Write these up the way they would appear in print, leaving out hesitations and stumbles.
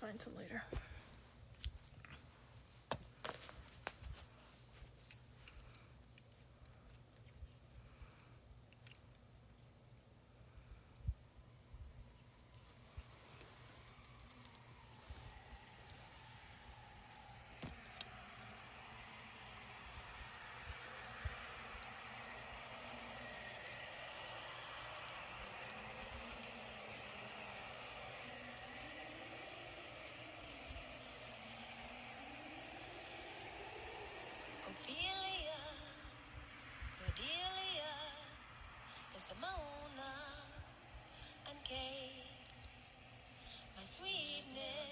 find some later.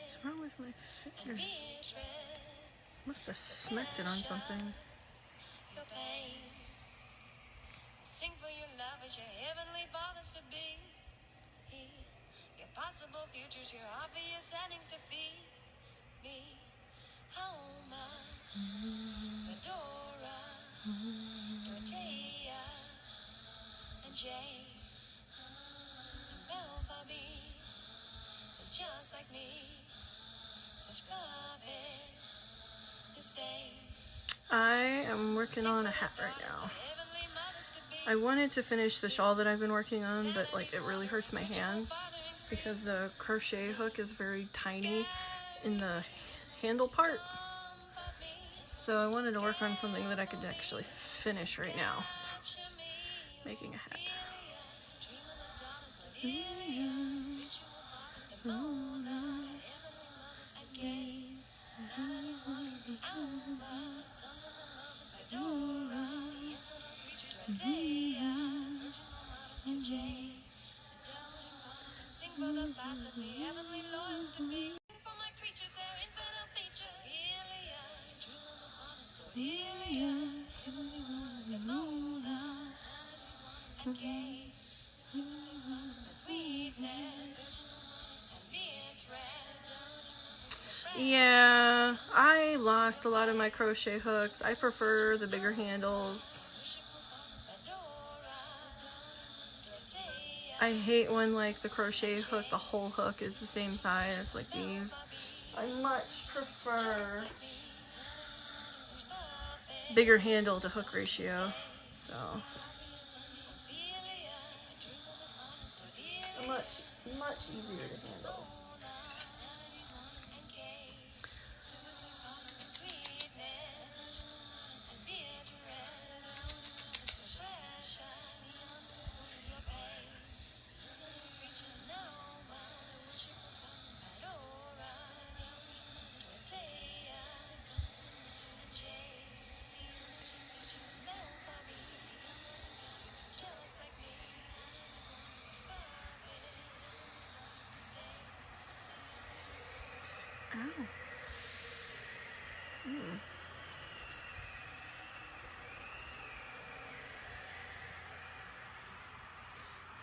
What's wrong with my finger? Must have smacked it on something. Sing for your love as your heavenly fathers to be. Your possible futures, your obvious endings to feed me. Homa, Medora, Dorothea, and Jane, and Belphabie is just like me. Such perfect disdain. I am working on a hat right now. I wanted to finish the shawl that I've been working on, but like it really hurts my hands because the crochet hook is very tiny in the handle part. So I wanted to work on something that I could actually finish right now. So, making a hat. Yeah, I lost a lot of my crochet hooks. I prefer the bigger handles. I hate when like the crochet hook, the whole hook is the same size like these. I much prefer bigger handle to hook ratio. So much easier to handle. Ow.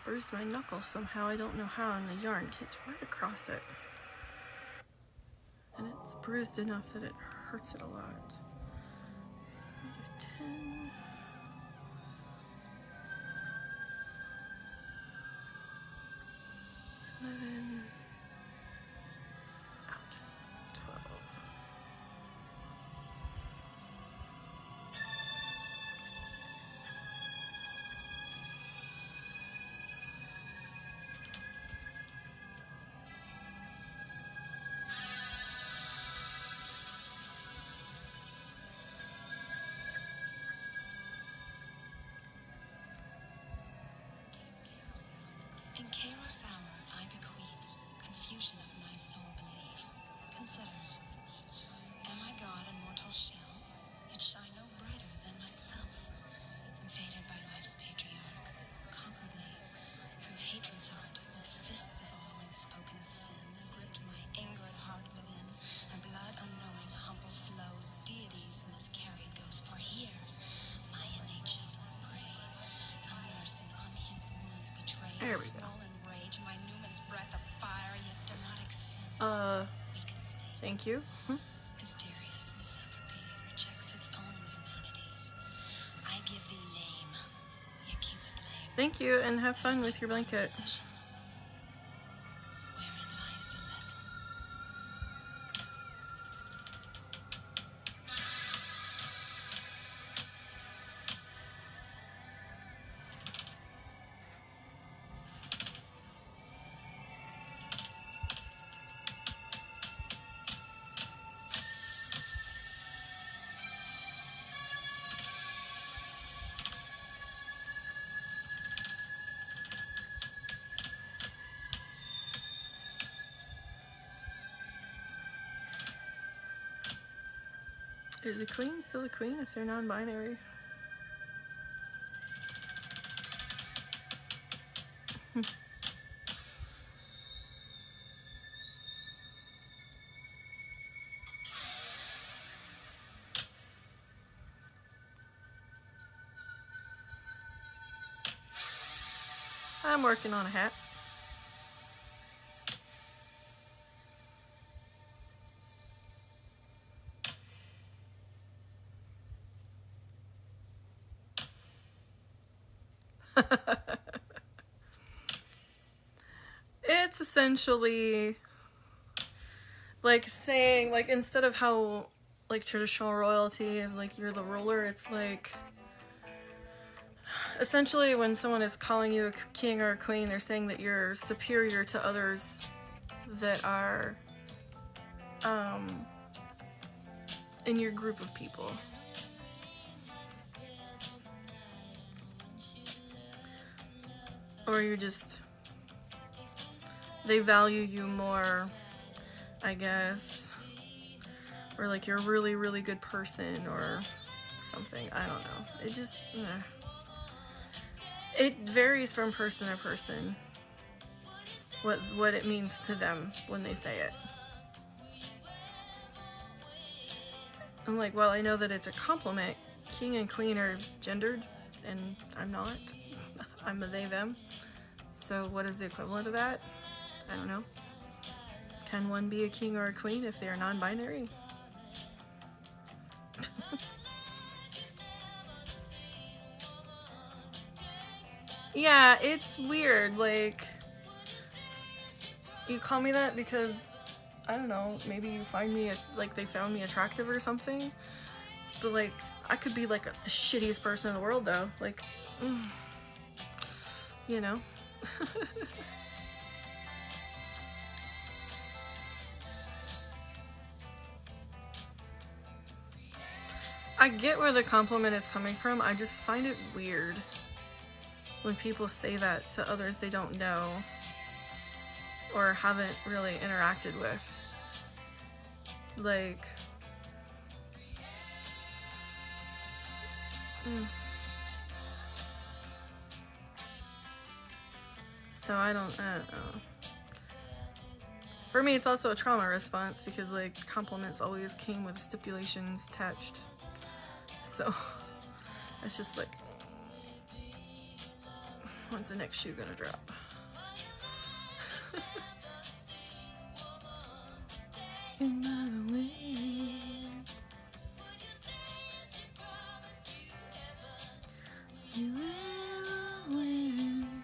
Bruised my knuckle somehow. I don't know how, and the yarn gets right across it. And it's bruised enough that it hurts it a lot. 10. In chaos hour I bequeath confusion of my soul belief. Consider, am I God in mortal shell? Yet shine no brighter than myself. Invaded by life's patriarch, conquered me through hatred's art, with fists of all unspoken sin, gripped my angered heart within, and blood unknowing humble flows, deities miscarried goes, for here my innate children pray, unnursing unhealed wounds betray. There we go. My Newman's breath of fire, yet demonic sin weakens me. Thank you. Mysterious misanthropy rejects its own humanity. I give thee name, yet keep the blame. Thank you, and have fun with your blanket. Wherein lies the lesson? Is a queen still a queen if they're non-binary? I'm working on a hat. It's essentially like saying, like, instead of how like traditional royalty is like you're the ruler, it's like essentially when someone is calling you a king or a queen, they're saying that you're superior to others that are in your group of people. Or you're just, they value you more, I guess. Or like you're a really, really good person or something. I don't know. It just, it varies from person to person what it means to them when they say it. I'm like, well, I know that it's a compliment. King and queen are gendered, and I'm not. I'm a they, them. So what is the equivalent of that? I don't know. Can one be a king or a queen if they are non-binary? Yeah, it's weird. Like, you call me that because, I don't know, maybe you find me, like, they found me attractive or something. But, like, I could be, like, the shittiest person in the world, though. Like, you know? I get where the compliment is coming from. I just find it weird when people say that to others they don't know or haven't really interacted with. Like, so I don't know. For me, it's also a trauma response because, like, compliments always came with stipulations attached. So it's just like, when's the next shoe gonna drop? Another way. You will win.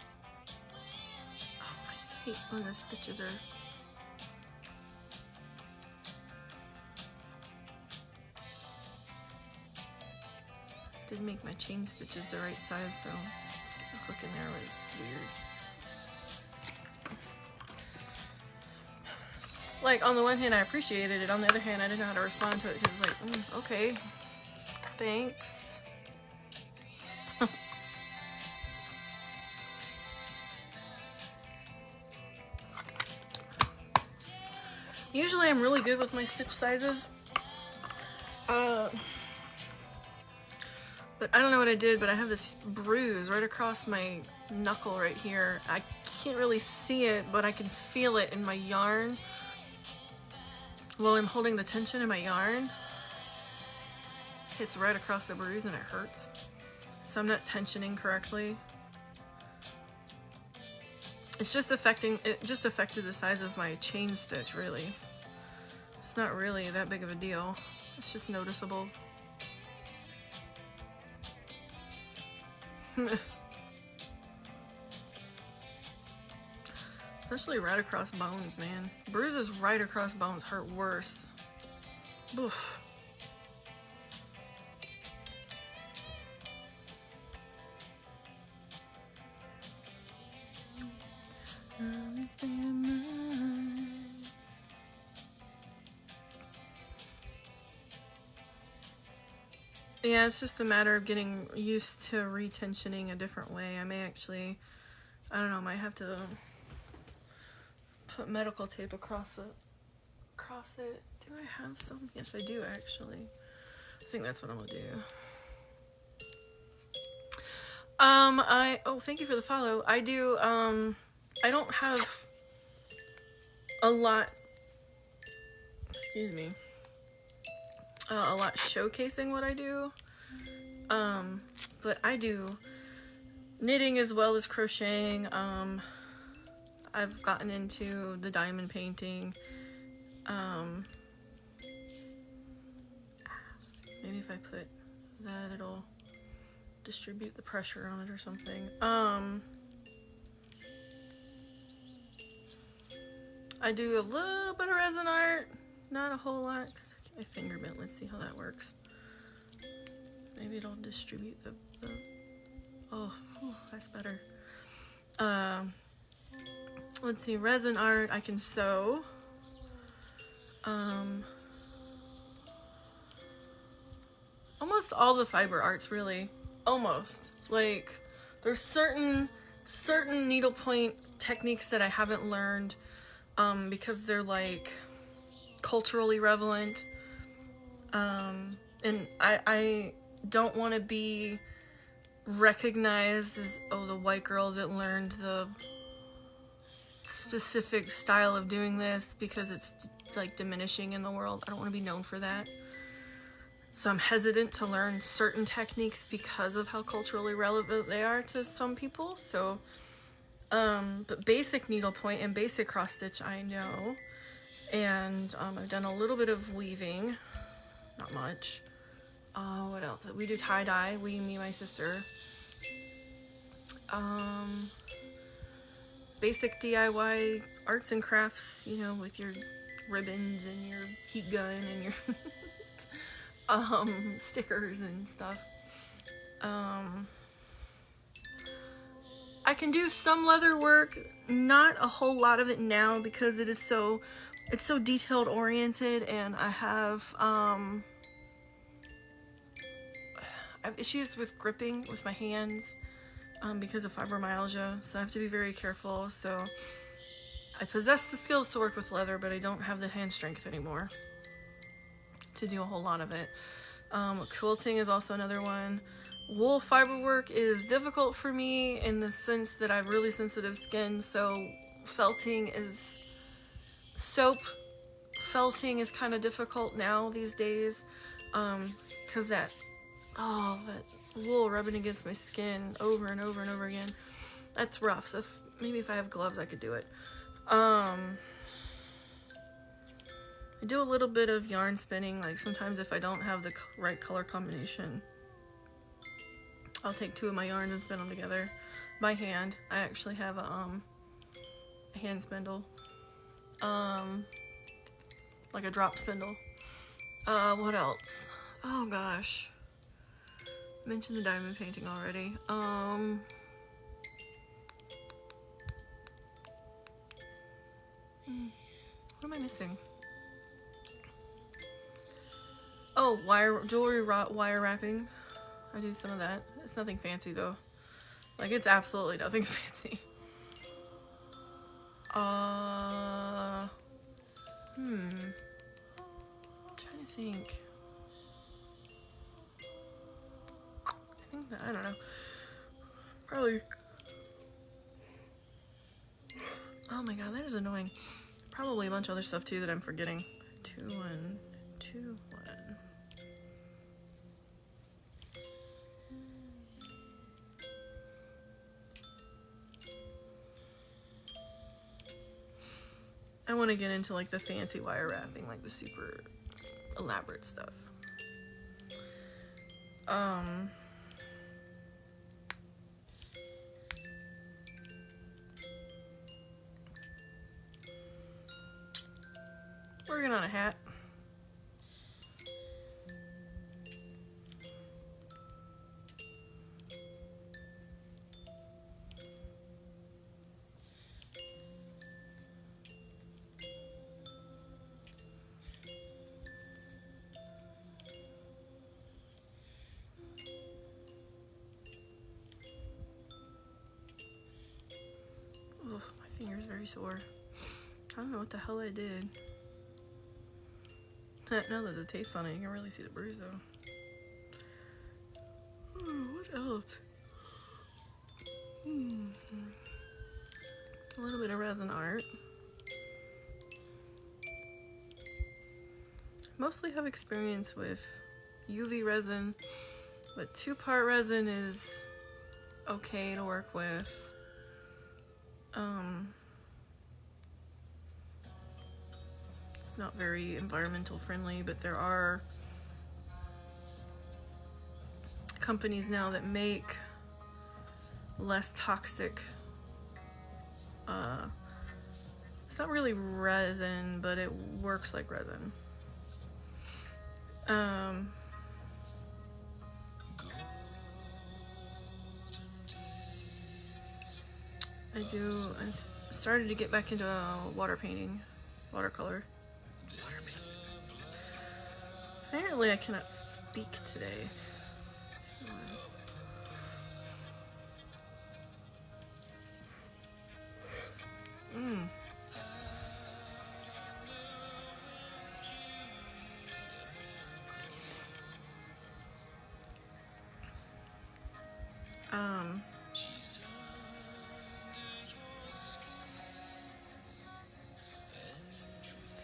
Oh, I hate when the stitches are. Didn't make my chain stitches the right size, so the hook in there was weird. Like, on the one hand, I appreciated it. On the other hand, I didn't know how to respond to it because it's like, okay, thanks. Usually I'm really good with my stitch sizes. But I don't know what I did, but I have this bruise right across my knuckle right here. I can't really see it, but I can feel it in my yarn. While I'm holding the tension in my yarn, it's right across the bruise and it hurts. So I'm not tensioning correctly. It just affected the size of my chain stitch, really. It's not really that big of a deal. It's just noticeable. Especially right across bones, man. Bruises right across bones hurt worse. Oof. Yeah, it's just a matter of getting used to retensioning a different way. I may actually, I don't know, might have to put medical tape across it. Do I have some? Yes, I do actually. I think that's what I'm gonna do. Thank you for the follow. I do, I don't have a lot, excuse me, a lot showcasing what I do. But I do knitting as well as crocheting. I've gotten into the diamond painting. Maybe if I put that, it'll distribute the pressure on it or something. I do a little bit of resin art, not a whole lot, because I get my finger bent. Let's see how that works. Maybe it'll distribute the oh, whew, that's better. Let's see, resin art, I can sew. Almost all the fiber arts, really. Almost. Like, there's certain needlepoint techniques that I haven't learned because they're like culturally relevant. And I don't want to be recognized as, oh, the white girl that learned the specific style of doing this because it's like diminishing in the world. I don't want to be known for that. So I'm hesitant to learn certain techniques because of how culturally relevant they are to some people. So, but basic needlepoint and basic cross stitch I know. And I've done a little bit of weaving, not much. What else? We do tie-dye, me and my sister. Basic DIY arts and crafts, you know, with your ribbons and your heat gun and your stickers and stuff. I can do some leather work, not a whole lot of it now because it's so detailed oriented, and I have issues with gripping with my hands because of fibromyalgia, so I have to be very careful. So I possess the skills to work with leather, but I don't have the hand strength anymore to do a whole lot of it. Quilting is also another one. Wool fiber work is difficult for me in the sense that I have really sensitive skin, so felting is kind of difficult now these days because that wool rubbing against my skin over and over and over again, that's rough. So maybe if I have gloves I could do it. I do a little bit of yarn spinning, like sometimes if I don't have the right color combination, I'll take two of my yarns and spin them together by hand. I actually have a hand spindle, like a drop spindle. What else? Oh gosh, mentioned the diamond painting already. What am I missing? Oh, jewelry wire wrapping. I do some of that. It's nothing fancy though. Like, it's absolutely nothing fancy. I'm trying to think. I don't know. Probably. Oh my god, that is annoying. Probably a bunch of other stuff too that I'm forgetting. 2, 1, 2, 1. I want to get into like the fancy wire wrapping, like the super elaborate stuff. Working on a hat. Oh, my finger's very sore. I don't know what the hell I did. Now that the tape's on it, you can really see the bruise though. What else? A little bit of resin art. Mostly have experience with UV resin, but 2-part resin is okay to work with. It's not very environmental friendly, but there are companies now that make less toxic. It's not really resin, but it works like resin. I started to get back into water painting, watercolor. Apparently I cannot speak today.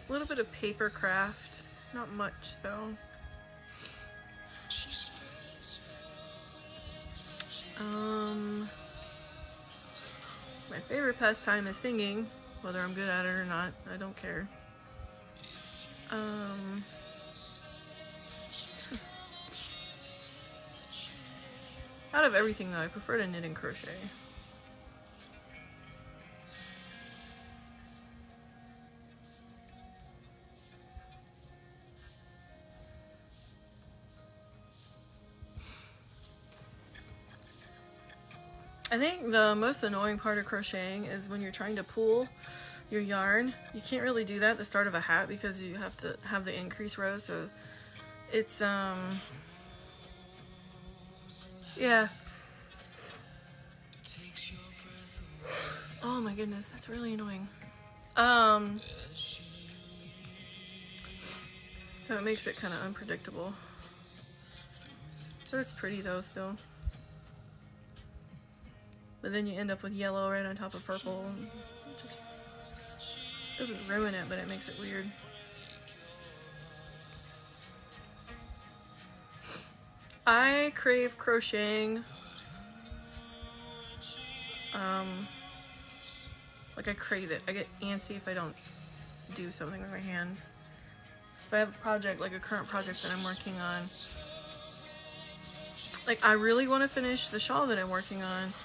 A little bit of paper craft, not much though. My favorite pastime is singing, whether I'm good at it or not, I don't care. Out of everything though, I prefer to knit and crochet. I think the most annoying part of crocheting is when you're trying to pull your yarn. You can't really do that at the start of a hat because you have to have the increase row, so it's yeah. Oh my goodness, that's really annoying. So it makes it kind of unpredictable. So it's pretty though still. But then you end up with yellow right on top of purple. It just doesn't ruin it, but it makes it weird. I crave crocheting. Like I crave it. I get antsy if I don't do something with my hands. If I have a project, like a current project that I'm working on, like I really want to finish the shawl that I'm working on,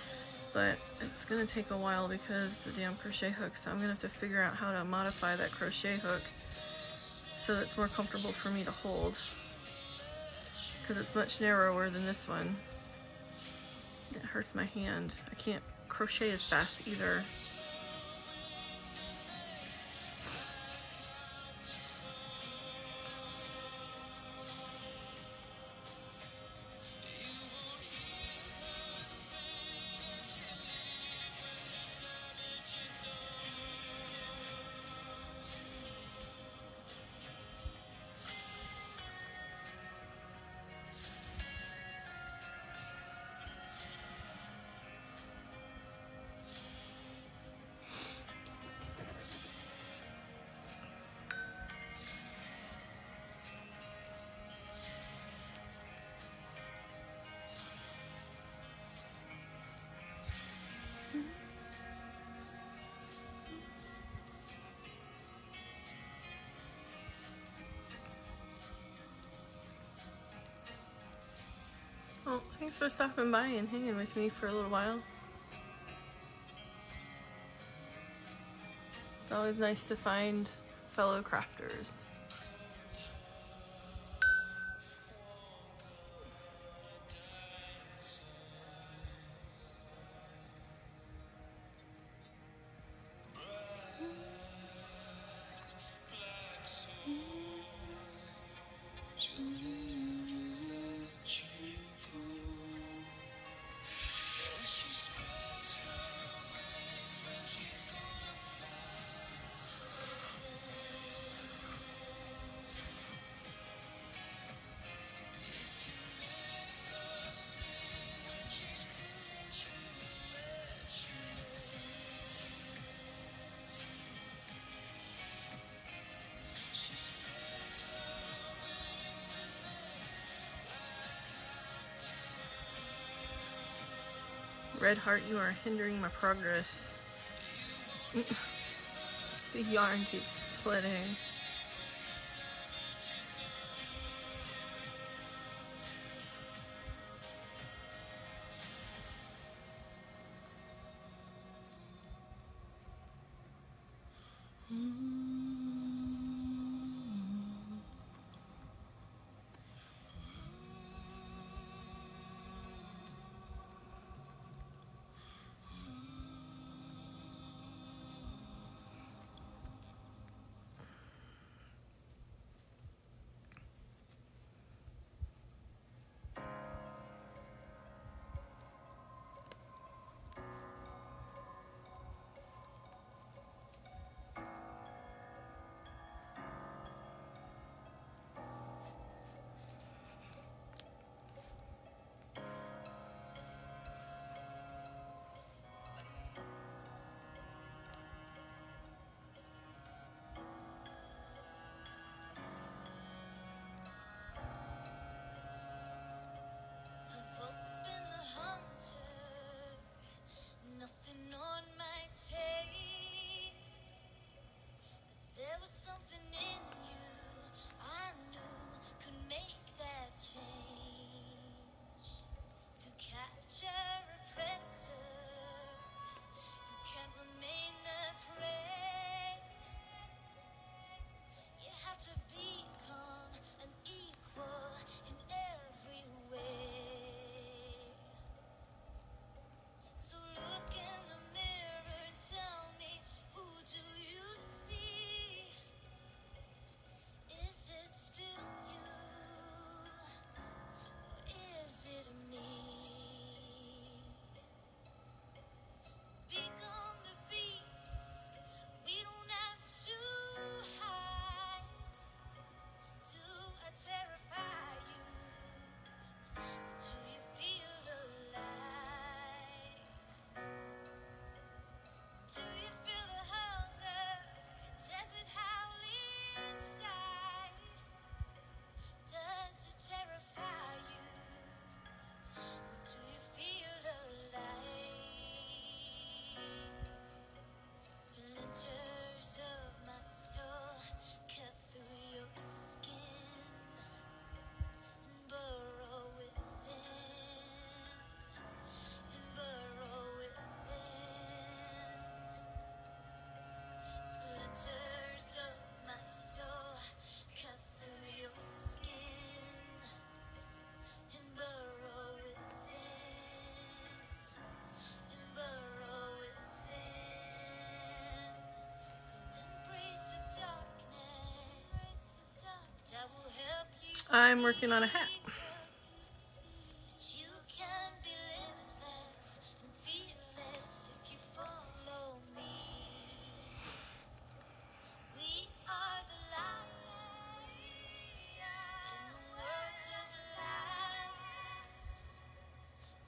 but it's gonna take a while because the damn crochet hook, so I'm gonna have to figure out how to modify that crochet hook so that it's more comfortable for me to hold, because it's much narrower than this one. It hurts my hand. I can't crochet as fast either. Well, thanks for stopping by and hanging with me for a little while. It's always nice to find fellow crafters. Red heart, you are hindering my progress. See, yarn keeps splitting. I've always been the hunter, nothing on my tail. But there was something in you I knew could make that change. To capture a predator, you can't remain the prey. You have to become an equal in every way. So look in the mirror and tell me, who do you see? Is it still you? Or is it me? Become the beast. We don't have to hide. Do I terrify you? Do you feel alive? Do you feel the hunger? Does it howl inside? Does it terrify you? Or do you feel alive? Splinters of my soul cut through your skin and burrow within, and burrow within. Splinters of my soul cut through your skin and burrow within, and burrow within. So embrace the darkness. That will help you I'm working on a hat. see that you can be limitless and fearless if you follow me. We are the lights in the world of lies.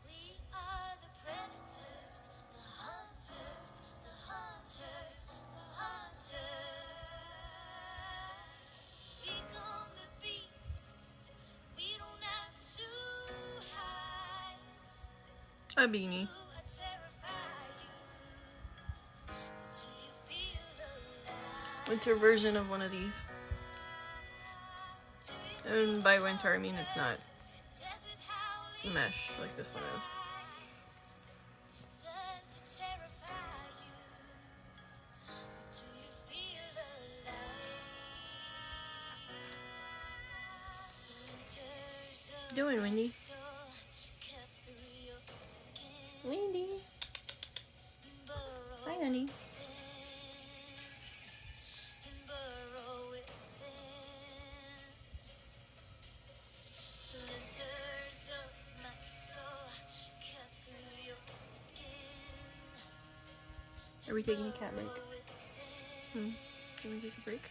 We are the predators, the hunters, the hunters, the hunters. Become the beast. We don't have to hide. A beanie. Do I terrify you? Do you feel alive? Winter version of one of these. Do you And by winter, I mean it's not does it howl mesh like this one is. Does it terrify you? Do you feel alive? Doing, Wendy? So cut through your skin, Wendy. burrow Hi, honey. within, and burrow within. Splinters of my soul cut through your skin. Are we taking a cat break? Can we take a break?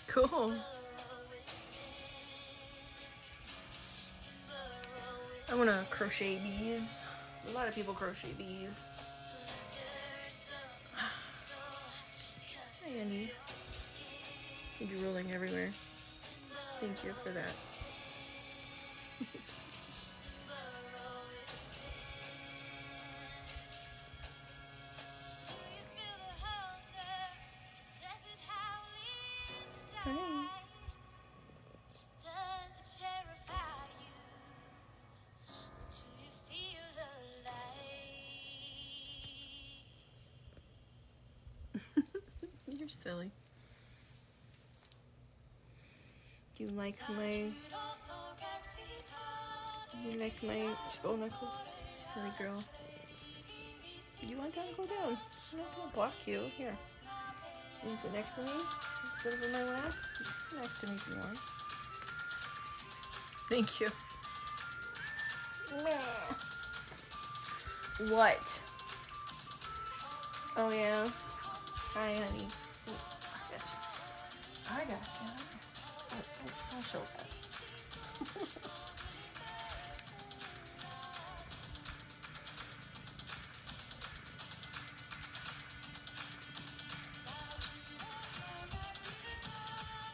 Cool. I want to crochet bees. A lot of people crochet bees. Hi, Andy. You're rolling everywhere. Thank you for that. Hi. You're silly. Do you like my skull necklace? Silly girl. You want that to go down? I'm not gonna block you. Here. You sit next to me instead of in my lap? You can sit next to me if you want. Thank you. What? Oh yeah. Hi, honey. I got you. I'll show that.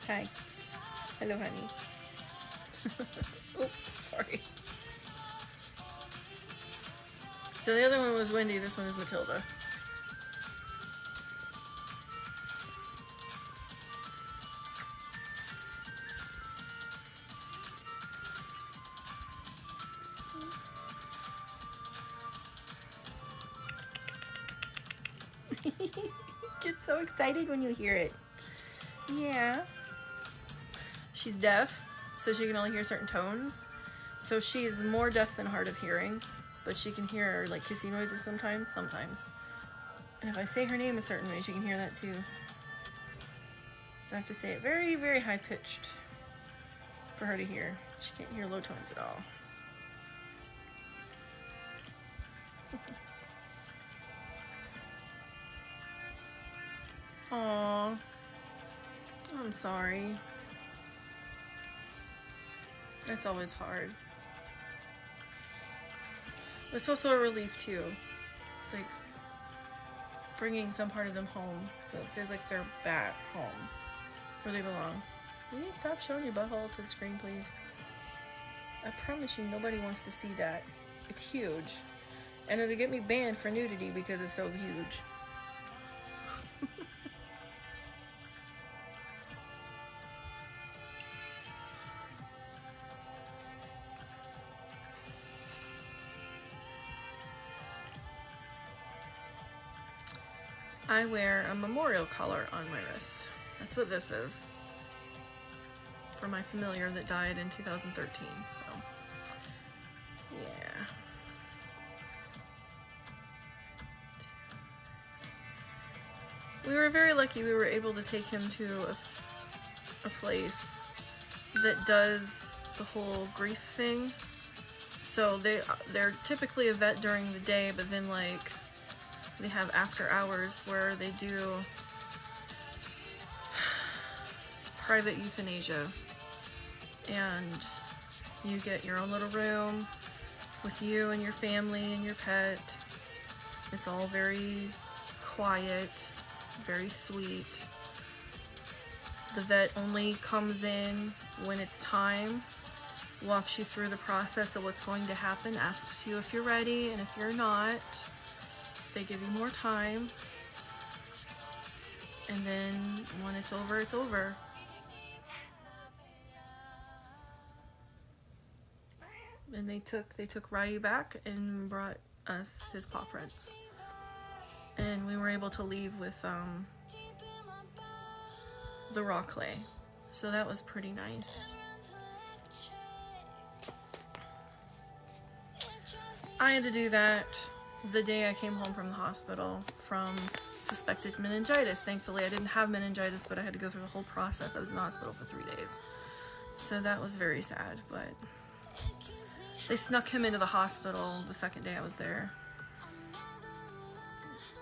Hi. Hello, honey. Oh, sorry. So the other one was Wendy. This one is Matilda. Get so excited when you hear it. Yeah. She's deaf, so she can only hear certain tones. So she's more deaf than hard of hearing, but she can hear like kissy noises sometimes. And if I say her name a certain way, she can hear that too. So I have to say it very, very high pitched for her to hear. She can't hear low tones at all. Aww. I'm sorry. That's always hard. It's also a relief too. It's like bringing some part of them home, so it feels like they're back home where they belong. Will you stop showing your butthole to the screen, please? I promise you nobody wants to see that. It's huge. And it'll get me banned for nudity because it's so huge. I wear a memorial collar on my wrist. That's what this is. For my familiar that died in 2013, so yeah. We were very lucky. We were able to take him to a place that does the whole grief thing. So they're typically a vet during the day, but then like they have after hours where they do private euthanasia, and you get your own little room with you and your family and your pet. It's all very quiet, very sweet. The vet only comes in when it's time, walks you through the process of what's going to happen, asks you if you're ready, and if you're not, they give you more time. And then when it's over, it's over. And they took Ryu back and brought us his paw prints. And we were able to leave with the raw clay. So that was pretty nice. I had to do that the day I came home from the hospital from suspected meningitis. Thankfully, I didn't have meningitis, but I had to go through the whole process. I was in the hospital for 3 days. So that was very sad, but they snuck him into the hospital the second day I was there.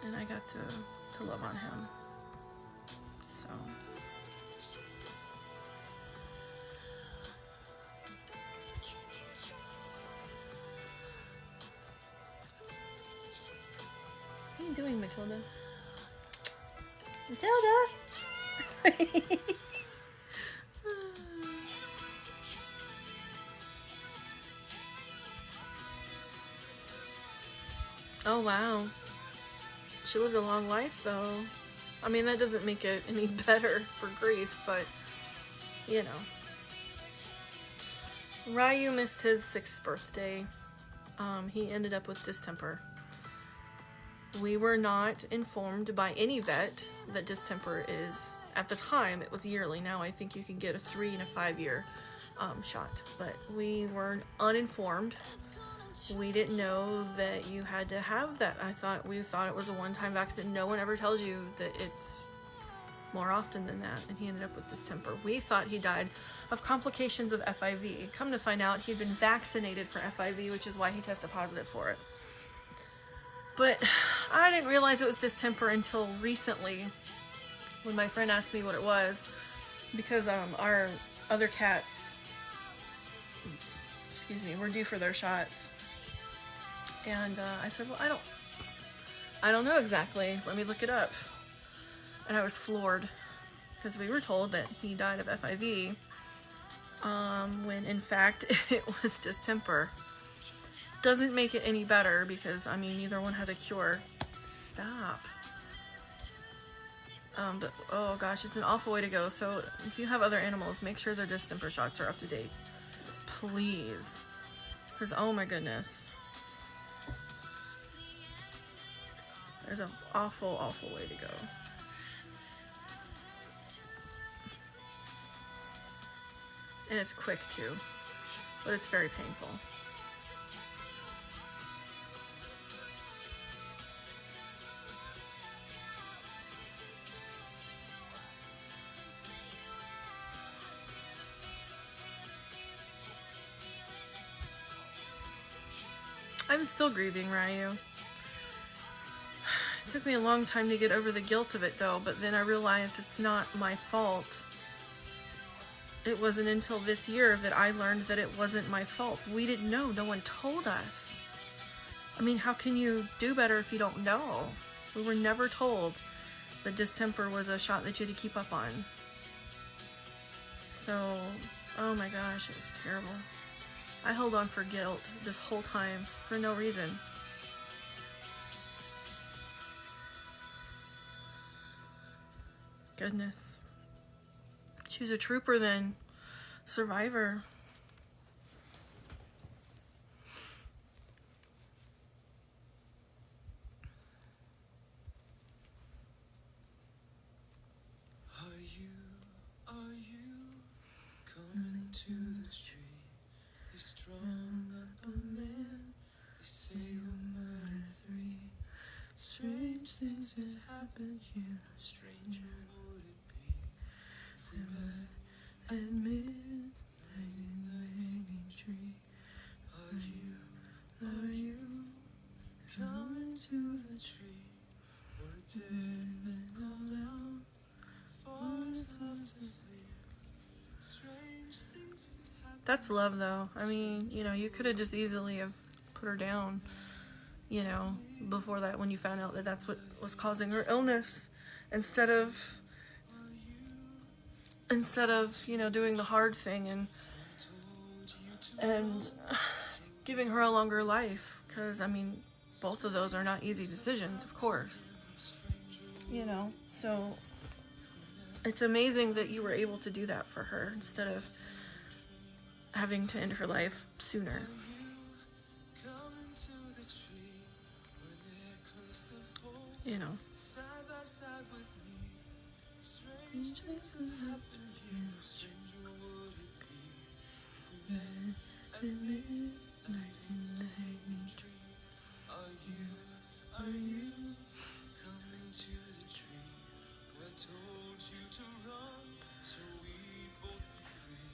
And I got to love on him. So what are you doing, Matilda? Matilda! Oh, wow. She lived a long life, though. I mean, that doesn't make it any better for grief, but, you know. Ryu missed his 6th birthday. He ended up with distemper. We were not informed by any vet that distemper is, at the time, it was yearly. Now I think you can get a 3 and a 5 year shot. But we were uninformed. We didn't know that you had to have that. We thought it was a one-time vaccine. No one ever tells you that it's more often than that. And he ended up with distemper. We thought he died of complications of FIV. Come to find out, he'd been vaccinated for FIV, which is why he tested positive for it. But I didn't realize it was distemper until recently, when my friend asked me what it was, because our other cats, were due for their shots. And I said, well, I don't know exactly. Let me look it up. And I was floored, because we were told that he died of FIV, when in fact it was distemper. Doesn't make it any better, because, I mean, neither one has a cure. Stop. But, oh gosh, it's an awful way to go. So if you have other animals, make sure their distemper shots are up to date. Please. Because, oh my goodness. There's an awful, awful way to go. And it's quick too, but it's very painful. I'm still grieving, Ryu. It took me a long time to get over the guilt of it though, but then I realized it's not my fault. It wasn't until this year that I learned that it wasn't my fault. We didn't know. No one told us. I mean, how can you do better if you don't know? We were never told that distemper was a shot that you had to keep up on. So, oh my gosh, it was terrible. I held on for guilt this whole time for no reason. Goodness. She was a trooper then. Survivor. Are you coming to the street? They strung up a man. They say you're murder 3. Strange things have happened here. No stranger would it be if we met at midnight in the hanging tree. Are you coming to the tree where a dead man called out for his love to flee? Strange things that happen. That's love though. I mean, you know, you could have just easily have put her down, you know, before that, when you found out that that's what was causing her illness, instead of, you know, doing the hard thing and giving her a longer life. Because, I mean, both of those are not easy decisions, of course. You know, so it's amazing that you were able to do that for her instead of having to end her life sooner. You know. Strange things will happen here. No stranger would it be if we met at midnight in the hanging tree. Are you coming to the tree where I told you to run so we'd both be free?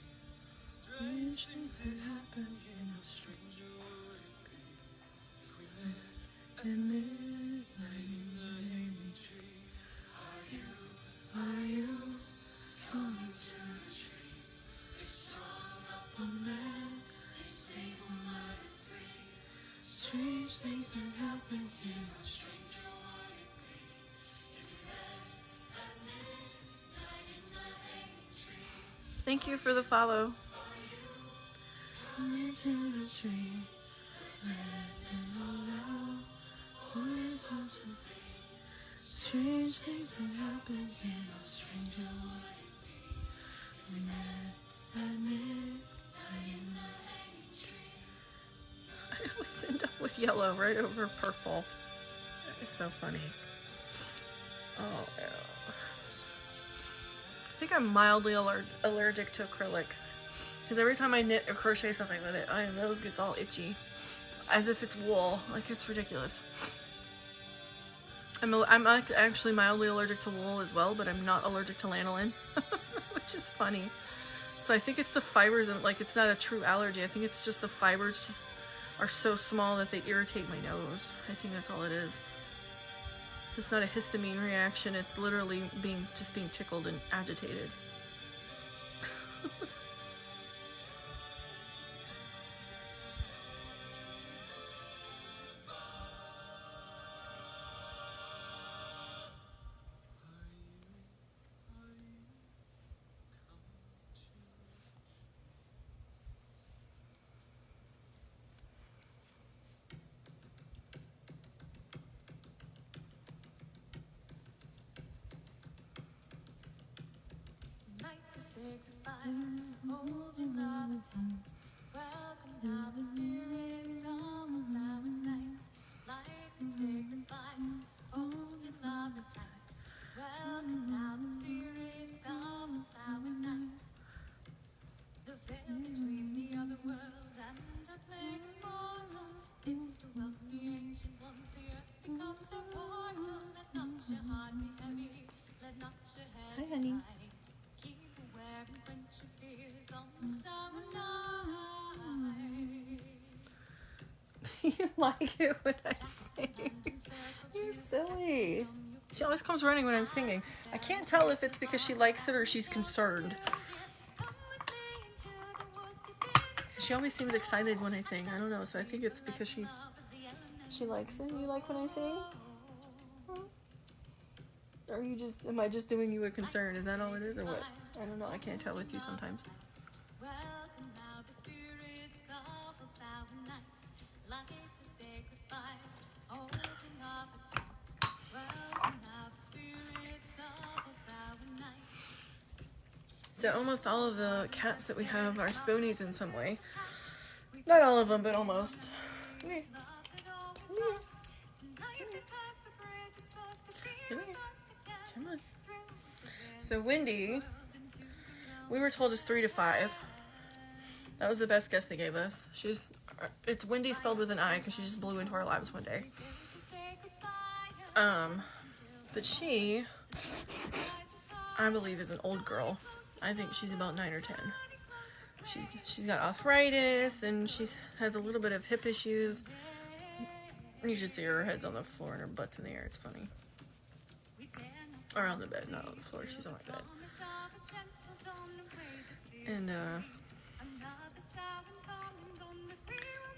Strange things that happen here. No stranger would it be if we met at midnight in the hanging tree. Are you coming to the tree? They strung up a man. They say we're murder 3. Strange things that happen here. No stranger would it be if we met at Thank you for the follow. Strange things that happen in a stranger I always end up with yellow right over purple. It's so funny. Oh, yeah. I think I'm mildly allergic to acrylic. Because every time I knit or crochet something with it, my nose gets all itchy. As if it's wool. Like, it's ridiculous. I'm actually mildly allergic to wool as well, but I'm not allergic to lanolin. Which is funny. So I think it's the fibers, and like, it's not a true allergy. I think it's just the fibers just are so small that they irritate my nose. I think that's all it is. So it's not a histamine reaction. It's literally just being tickled and agitated. Holding love and tongues. Welcome now the spirits of what's our night. Like the sacred fires, holding love and tongues. Welcome now the spirits of what's our night. The veil between the other world and a plane immortal is to welcome the ancient ones. The earth becomes a portal. Let not your heart be heavy. Let not your head Hi, be honey. light. Keep aware and quench your fears on the summer night. You like it when I sing. You're silly. She always comes running when I'm singing. I can't tell if it's because she likes it or she's concerned. She always seems excited when I sing. I don't know, so I think it's because she likes it. You like when I sing? Or are you just, am I just doing you a concern? Is that all it is or what? I don't know, I can't tell with you sometimes. Welcome now the spirits of what's our night. Like the sacred fires, holding up a tongues. Welcome now the spirits of what's our night. So almost all of the cats that we have are sponies in some way. Not all of them, but almost. Come here. Come on. So Wendy, we were told is 3 to 5. That was the best guess they gave us. It's Wendy spelled with an I because she just blew into our lives one day. But she, I believe, is an old girl. I think she's about 9 or 10. She's got arthritis and she has a little bit of hip issues. You should see her head's on the floor and her butt's in the air. It's funny. Or on the bed, not on the floor. She's on my bed. And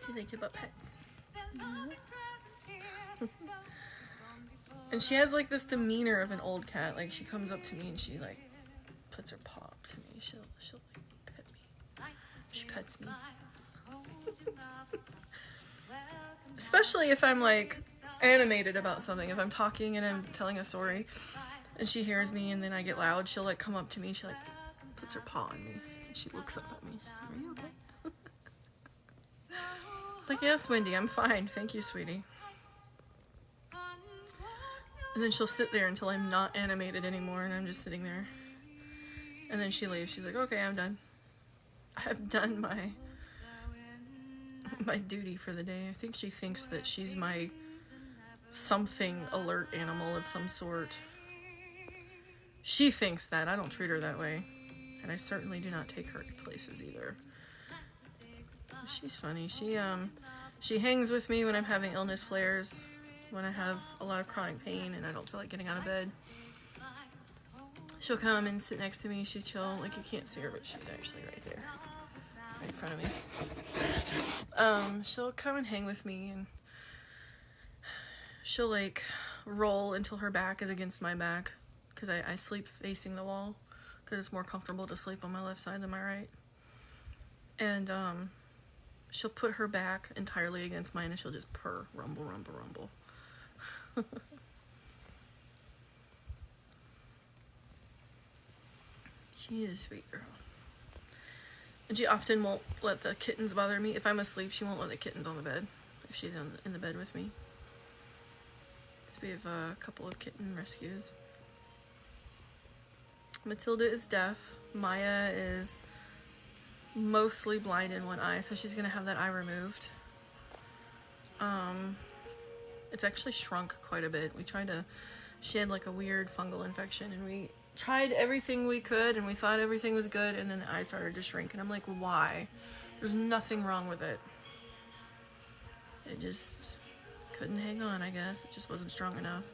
do they give up pets? And she has like this demeanor of an old cat. Like she comes up to me and she like puts her paw up to me. She'll like pet me. She pets me. Especially if I'm like animated about something. If I'm talking and I'm telling a story and she hears me and then I get loud, she'll like come up to me and she like puts her paw on me and she looks up at me. Are you okay? Like, yes, Wendy, I'm fine. Thank you, sweetie. And then she'll sit there until I'm not animated anymore and I'm just sitting there. And then she leaves. She's like, okay, I'm done. I've done my duty for the day. I think she thinks that she's my something alert animal of some sort. She thinks that. I don't treat her that way. And I certainly do not take her places either. She's funny. She hangs with me when I'm having illness flares, when I have a lot of chronic pain and I don't feel like getting out of bed. She'll come and sit next to me. She's chill. Like, you can't see her, but she's actually right there. Right in front of me. She'll come and hang with me and she'll like roll until her back is against my back because I sleep facing the wall because it's more comfortable to sleep on my left side than my right. And she'll put her back entirely against mine and she'll just purr, rumble, rumble, rumble. She is a sweet girl. And she often won't let the kittens bother me. If I'm asleep, she won't let the kittens on the bed if she's in the bed with me. So we have a couple of kitten rescues. Matilda is deaf. Maya is mostly blind in one eye, so she's gonna have that eye removed. It's actually shrunk quite a bit. She had like a weird fungal infection, and we tried everything we could, and we thought everything was good, and then the eye started to shrink, and I'm like, why? There's nothing wrong with it. It just couldn't hang on, I guess. It just wasn't strong enough.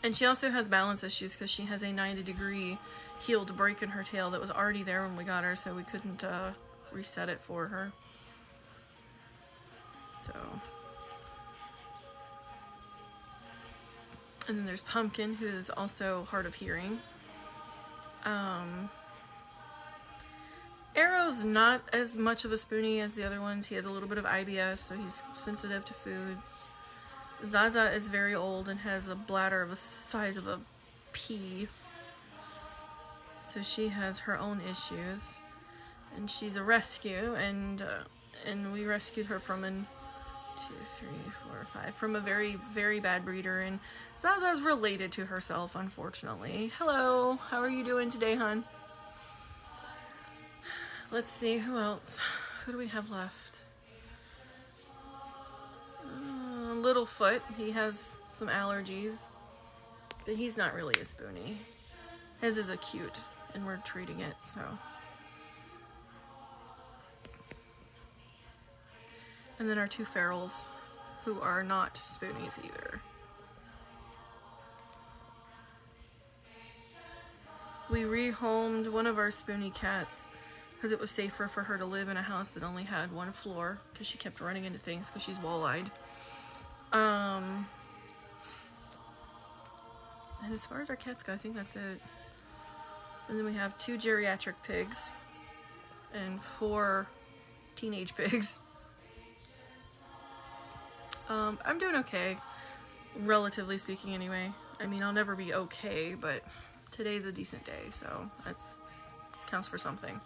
And she also has balance issues because she has a 90-degree healed break in her tail that was already there when we got her, so we couldn't reset it for her. So. And then there's Pumpkin, who is also hard of hearing. Arrow's not as much of a spoonie as the other ones. He has a little bit of IBS, so he's sensitive to foods. Zaza is very old and has a bladder of the size of a pea. So she has her own issues. And she's a rescue, and we rescued her from from a very, very bad breeder, and Zaza's related to herself, unfortunately. Hello, how are you doing today, hon? Let's see, who else? Who do we have left? Littlefoot, he has some allergies, but he's not really a spoonie. His is acute, and we're treating it, so. And then our two ferals, who are not spoonies either. We rehomed one of our spoonie cats because it was safer for her to live in a house that only had one floor, because she kept running into things because she's wall-eyed. And as far as our cats go, I think that's it. And then we have 2 geriatric pigs and 4 teenage pigs. I'm doing okay, relatively speaking anyway. I mean, I'll never be okay, but today's a decent day, so that's counts for something.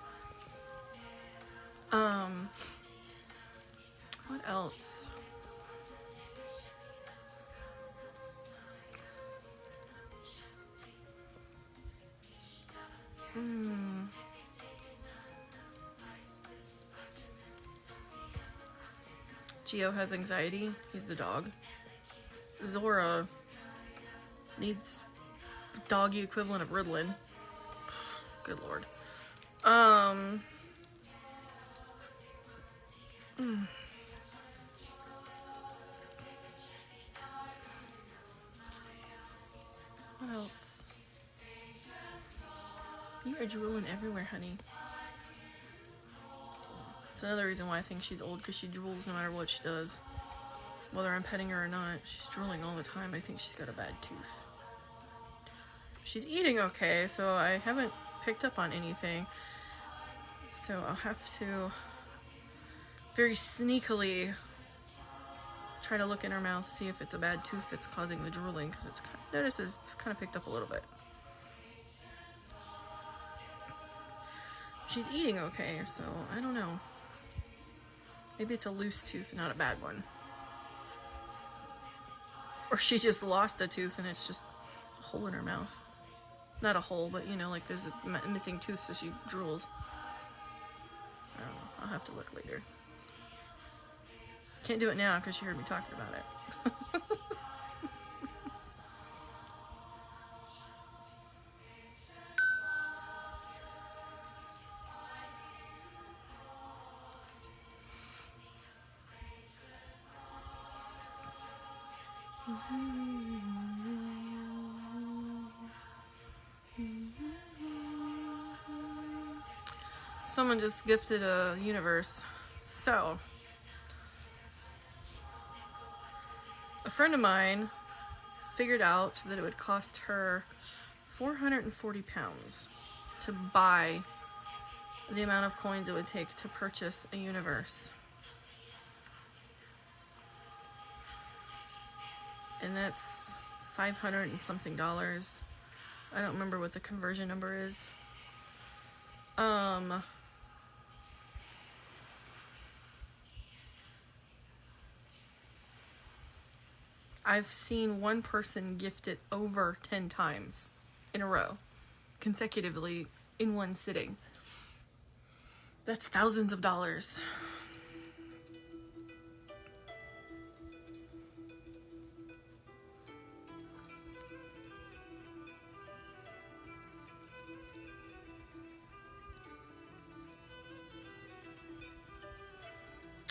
What else? Geo has anxiety. He's the dog. Zora needs doggy equivalent of Ritalin. Good lord. What else? You are drooling everywhere, honey. It's another reason why I think she's old, because she drools no matter what she does. Whether I'm petting her or not, she's drooling all the time. I think she's got a bad tooth. She's eating okay, so I haven't picked up on anything. So I'll have to very sneakily try to look in her mouth, see if it's a bad tooth that's causing the drooling, because it's kind of picked up a little bit. She's eating okay, so I don't know. Maybe it's a loose tooth, not a bad one. Or she just lost a tooth and it's just a hole in her mouth. Not a hole, but you know, like there's a missing tooth, so she drools. I don't know. I'll have to look later. Can't do it now because she heard me talking about it. Someone just gifted a universe. So, a friend of mine figured out that it would cost her £440 to buy the amount of coins it would take to purchase a universe. And that's 500 and something dollars. I don't remember what the conversion number is. I've seen one person gift it over 10 times in a row, consecutively in one sitting. That's thousands of dollars.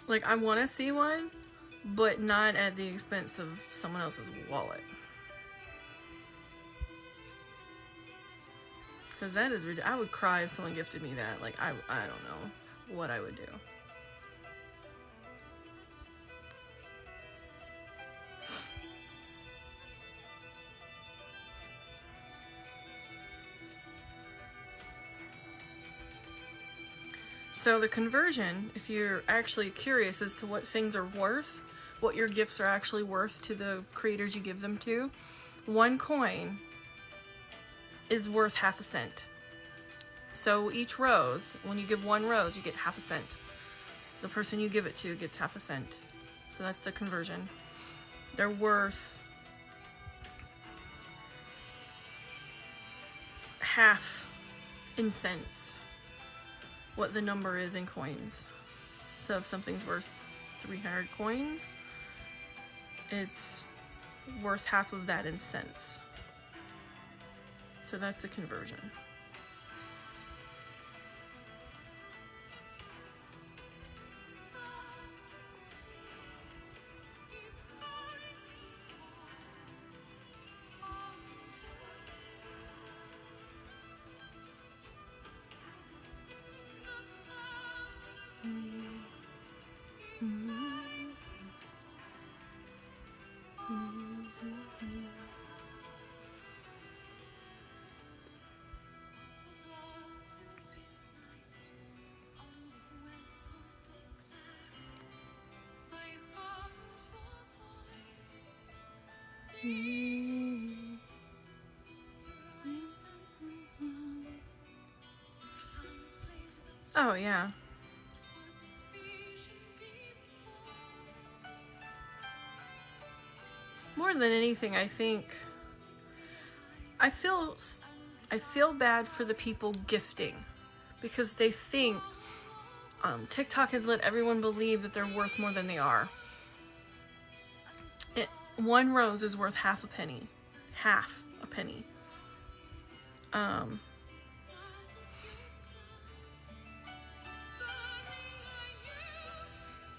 Like, I want to see one, but not at the expense of someone else's wallet. Because that is ridiculous. I would cry if someone gifted me that. Like, I don't know what I would do. So the conversion, if you're actually curious as to what things are worth, what your gifts are actually worth to the creators you give them to, 1 coin is worth half a cent. So each rose, when you give 1 rose, you get half a cent. The person you give it to gets half a cent. So that's the conversion. They're worth half in cents what the number is in coins. So if something's worth 300 coins, it's worth half of that in cents. So that's the conversion. Oh, yeah. More than anything, I think I feel bad for the people gifting, because they think TikTok has let everyone believe that they're worth more than they are. 1 rose is worth half a penny. Half a penny.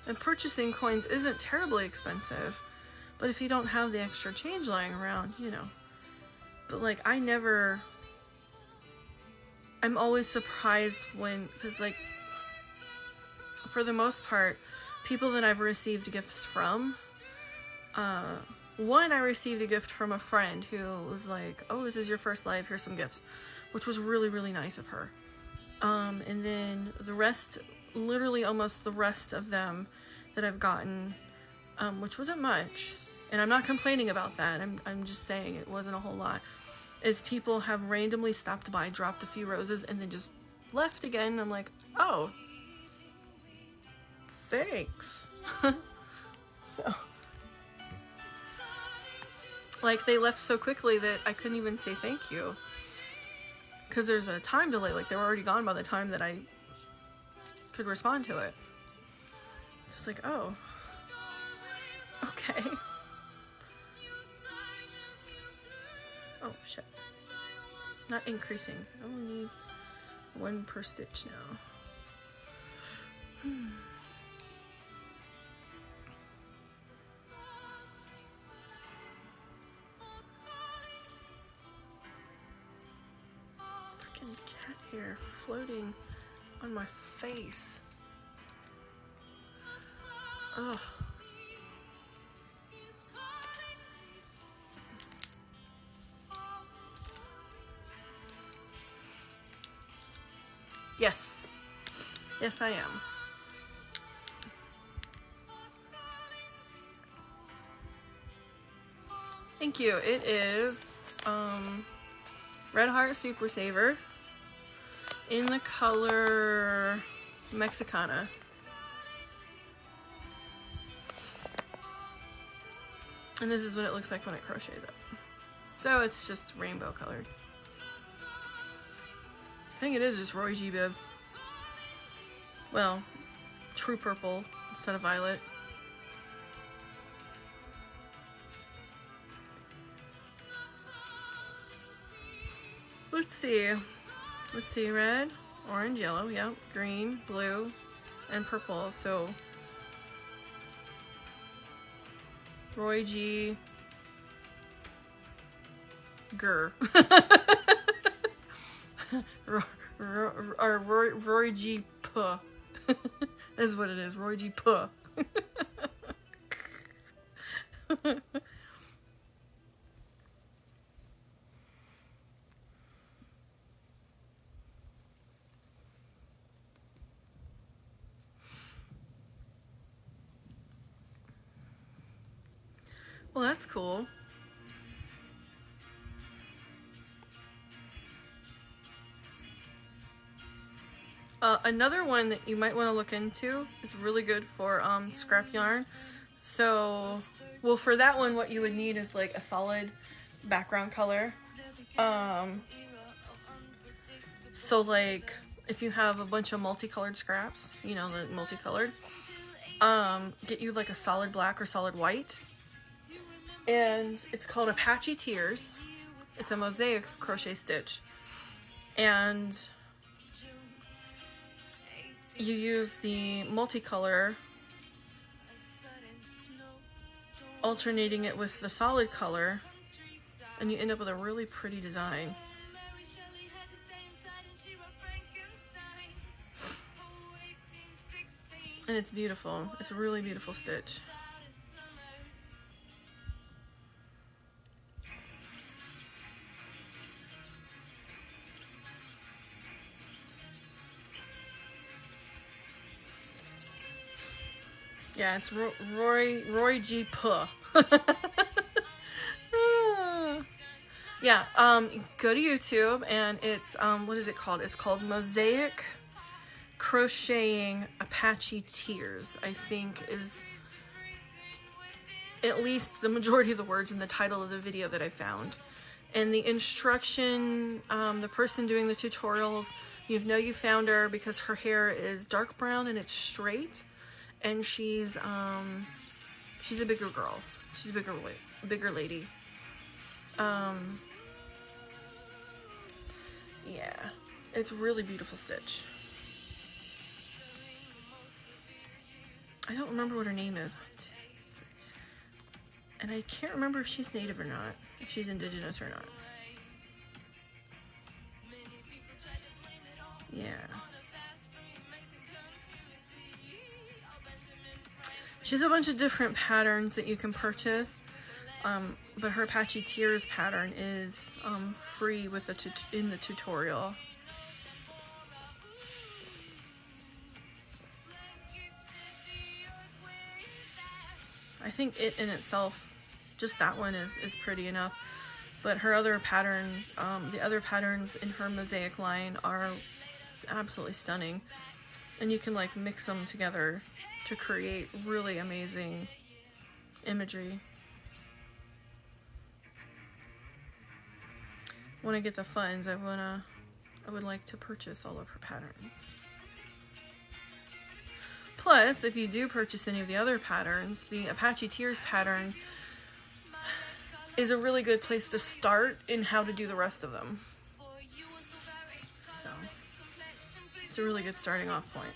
And purchasing coins isn't terribly expensive, but if you don't have the extra change lying around, you know. But like, I'm always surprised when, because like, for the most part, people that I've received gifts from, one, I received a gift from a friend who was like, oh, this is your first live, here's some gifts, which was really, really nice of her. And then the rest, literally almost the rest of them that I've gotten, which wasn't much, and I'm not complaining about that, I'm just saying it wasn't a whole lot, is people have randomly stopped by, dropped a few roses, and then just left again. I'm like, oh, thanks. So, like, they left so quickly that I couldn't even say thank you, because there's a time delay. Like, they were already gone by the time that I could respond to it. So it's like, oh, okay. Oh, shit. Not increasing. I only need 1 per stitch now. Freaking cat hair floating on my face. Ugh. Yes. Yes, I am. Thank you. It is Red Heart Super Saver in the color Mexicana. And this is what it looks like when it crochets up. So it's just rainbow colored. I think it is just Roy G. Biv. Well, true purple instead of violet. Let's see. Let's see, red, orange, yellow, yep, green, blue, and purple. So Roy G. Gur. Or Roy G. Puh. That's what it is, Roy G. Puh. Well, that's cool. Another one that you might want to look into is really good for scrap yarn. So, well, for that one, what you would need is like a solid background color. So like if you have a bunch of multicolored scraps, you know, the multicolored, get you like a solid black or solid white. And it's called Apache Tears. It's a mosaic crochet stitch. And you use the multicolor, alternating it with the solid color, and you end up with a really pretty design. And it's beautiful. It's a really beautiful stitch. Yeah, it's Roy G. Puh. Yeah, go to YouTube and it's, what is it called? It's called Mosaic Crocheting Apache Tears, I think is at least the majority of the words in the title of the video that I found. And the instruction, the person doing the tutorials, you know you found her because her hair is dark brown and it's straight. And she's a bigger girl. She's a bigger lady. Yeah, it's a really beautiful stitch. I don't remember what her name is. And I can't remember if she's native or not, if she's indigenous or not. Yeah. She has a bunch of different patterns that you can purchase, but her Apache Tears pattern is free with in the tutorial. I think it in itself, just that one is pretty enough. But her other pattern, the other patterns in her mosaic line are absolutely stunning. And you can like mix them together to create really amazing imagery. When I get the funds, I would like to purchase all of her patterns. Plus, if you do purchase any of the other patterns, the Apache Tears pattern is a really good place to start in how to do the rest of them. So, it's a really good starting off point.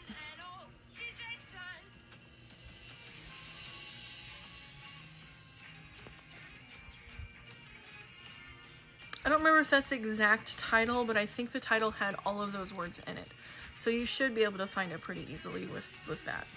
I don't remember if that's the exact title, but I think the title had all of those words in it. So you should be able to find it pretty easily with that.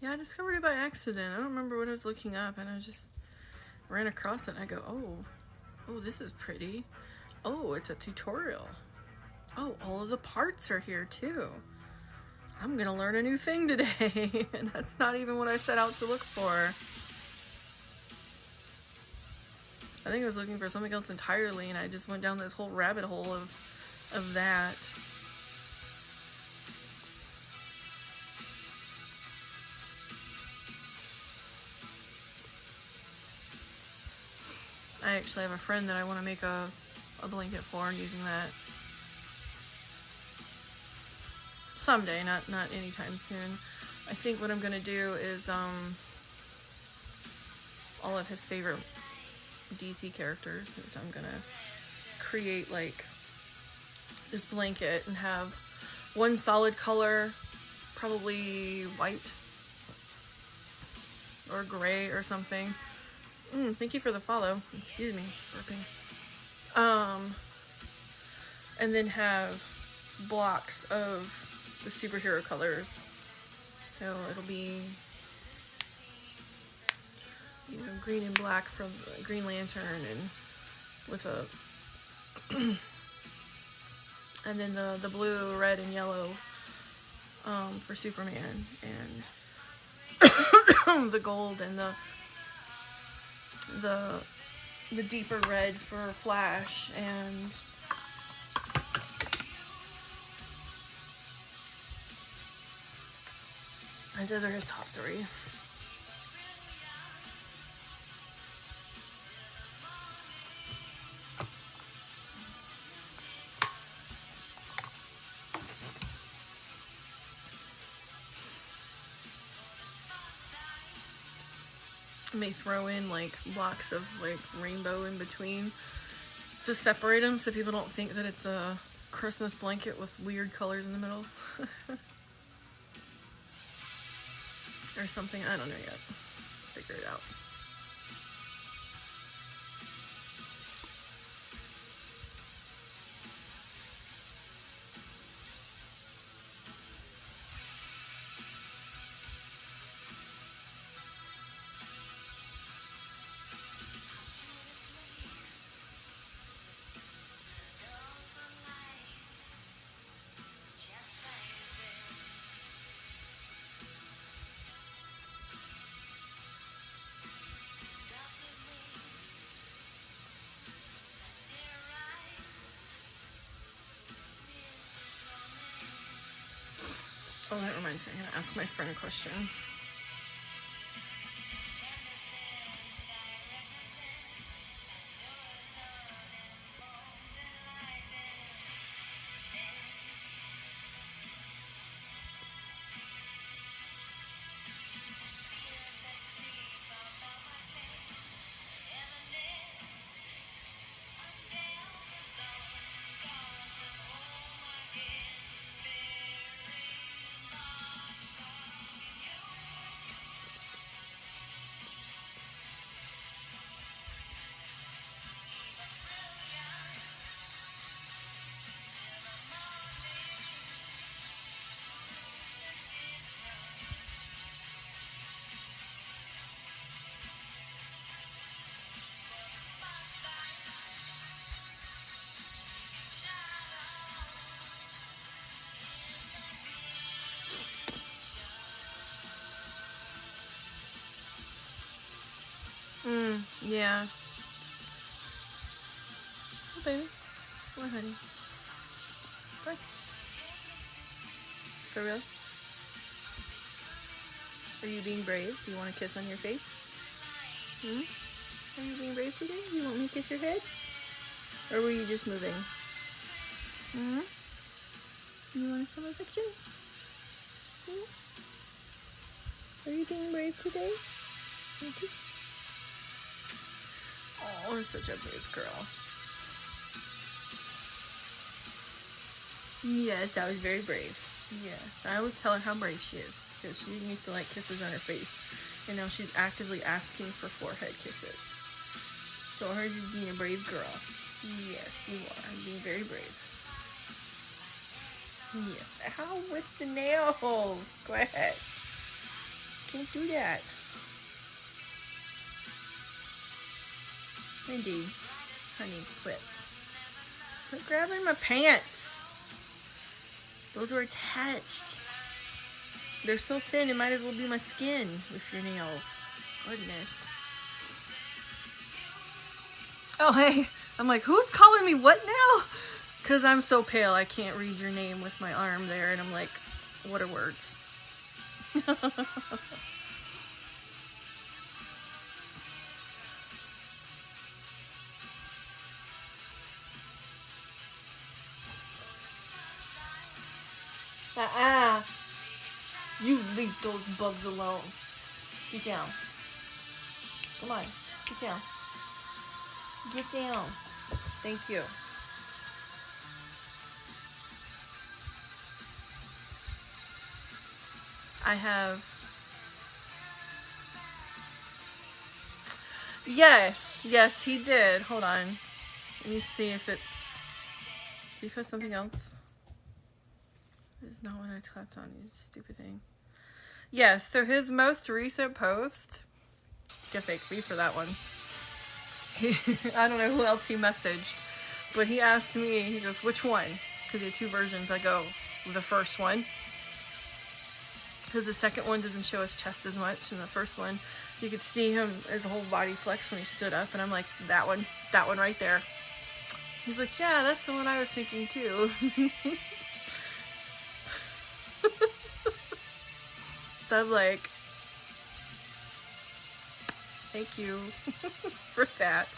Yeah, I discovered it by accident. I don't remember what I was looking up, and I just ran across it, and I go, oh, this is pretty. Oh, it's a tutorial. Oh, all of the parts are here, too. I'm gonna learn a new thing today, and that's not even what I set out to look for. I think I was looking for something else entirely, and I just went down this whole rabbit hole of that. I actually have a friend that I want to make a blanket for using that. Someday, not anytime soon. I think what I'm gonna do is all of his favorite DC characters. So I'm gonna create like this blanket and have one solid color, probably white or gray or something. Thank you for the follow. Excuse me, burping. And then have blocks of the superhero colors. So it'll be, you know, green and black from Green Lantern, and with a and then the blue, red, and yellow for Superman, and the gold and the deeper red for Flash, and those are his top three. I may throw in like blocks of like rainbow in between to separate them so people don't think that it's a Christmas blanket with weird colors in the middle. Or something, I don't know yet. Figure it out. Oh, that reminds me, I'm gonna ask my friend a question. Yeah. Oh, baby. What, honey? What? For real? Are you being brave? Do you want a kiss on your face? Are you being brave today? You want me to kiss your head? Or were you just moving? You want some affection? Are you being brave today? Oh, I'm such a brave girl. Yes, I was very brave. Yes, I always tell her how brave she is because she used to like kisses on her face, and now she's actively asking for forehead kisses. So hers is being a brave girl. Yes, you are. I'm being very brave. Yes. How with the nails? Go ahead. Can't do that. Indeed. Honey, quit. Quit grabbing my pants. Those are attached. They're so thin, it might as well be my skin with your nails. Goodness. Oh, hey. I'm like, who's calling me what now? Because I'm so pale, I can't read your name with my arm there. And I'm like, what are words? You leave those bugs alone. Get down. Come on. Get down. Get down. Thank you. I have... Yes. Yes, he did. Hold on. Let me see if it's... Did he post something else? It's not what I clapped on, you stupid thing. Yes, so his most recent post... Get fake me for that one. I don't know who else he messaged, but he asked me, he goes, which one? Because he had two versions. I go, the first one. Because the second one doesn't show his chest as much, and the first one, you could see him, his whole body flex when he stood up, and I'm like, that one right there. He's like, yeah, that's the one I was thinking too. So I'm like, thank you for that.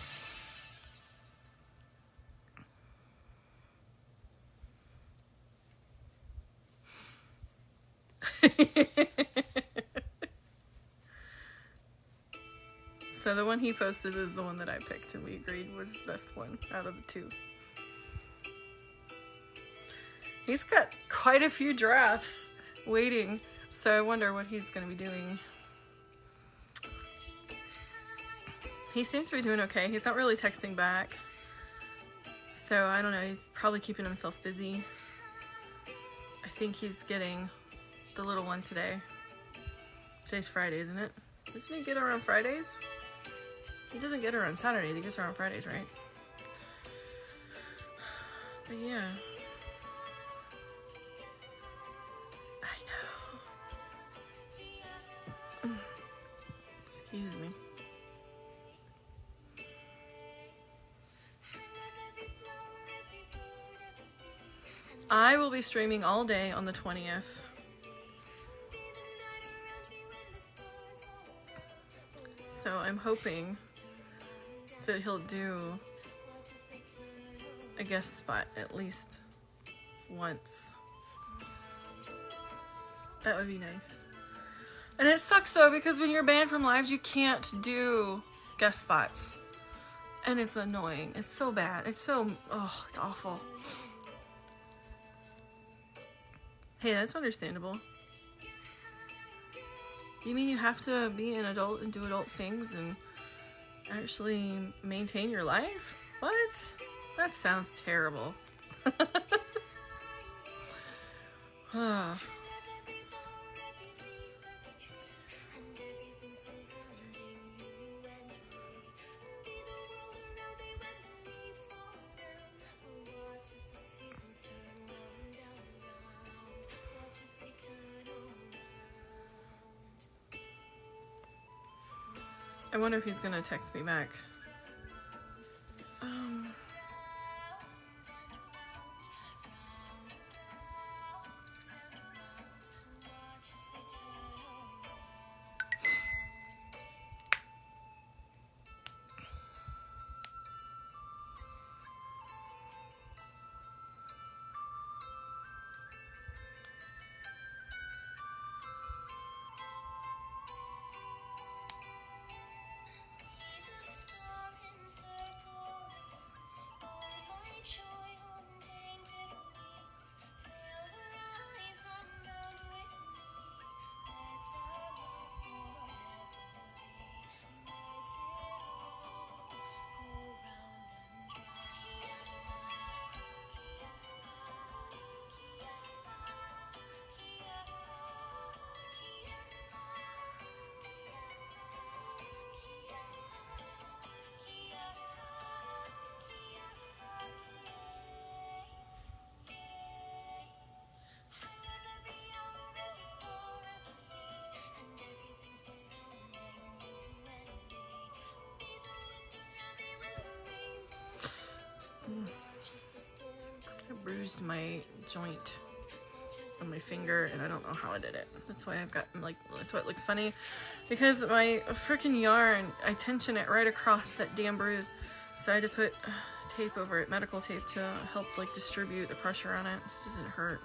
So the one he posted is the one that I picked, and we agreed was the best one out of the two. He's got quite a few drafts waiting, so I wonder what he's going to be doing. He seems to be doing okay. He's not really texting back, so I don't know. He's probably keeping himself busy. I think he's getting the little one today. Today's Friday, isn't it? Doesn't he get her on Fridays? He doesn't get her on Saturdays. He gets her on Fridays, right? But yeah. I know. Excuse me. I will be streaming all day on the 20th. So I'm hoping that he'll do a guest spot at least once. That would be nice. And it sucks though, because when you're banned from lives, you can't do guest spots. And it's annoying. It's so bad. It's so, oh, it's awful. Hey, that's understandable. You mean you have to be an adult and do adult things and actually maintain your life? What? That sounds terrible. I wonder if he's gonna text me back. bruised my joint on my finger, and I don't know how I did it. That's why I've got, like, that's why it looks funny, because my freaking yarn, I tension it right across that damn bruise, so I had to put tape over it, medical tape, to help, like, distribute the pressure on it so it doesn't hurt.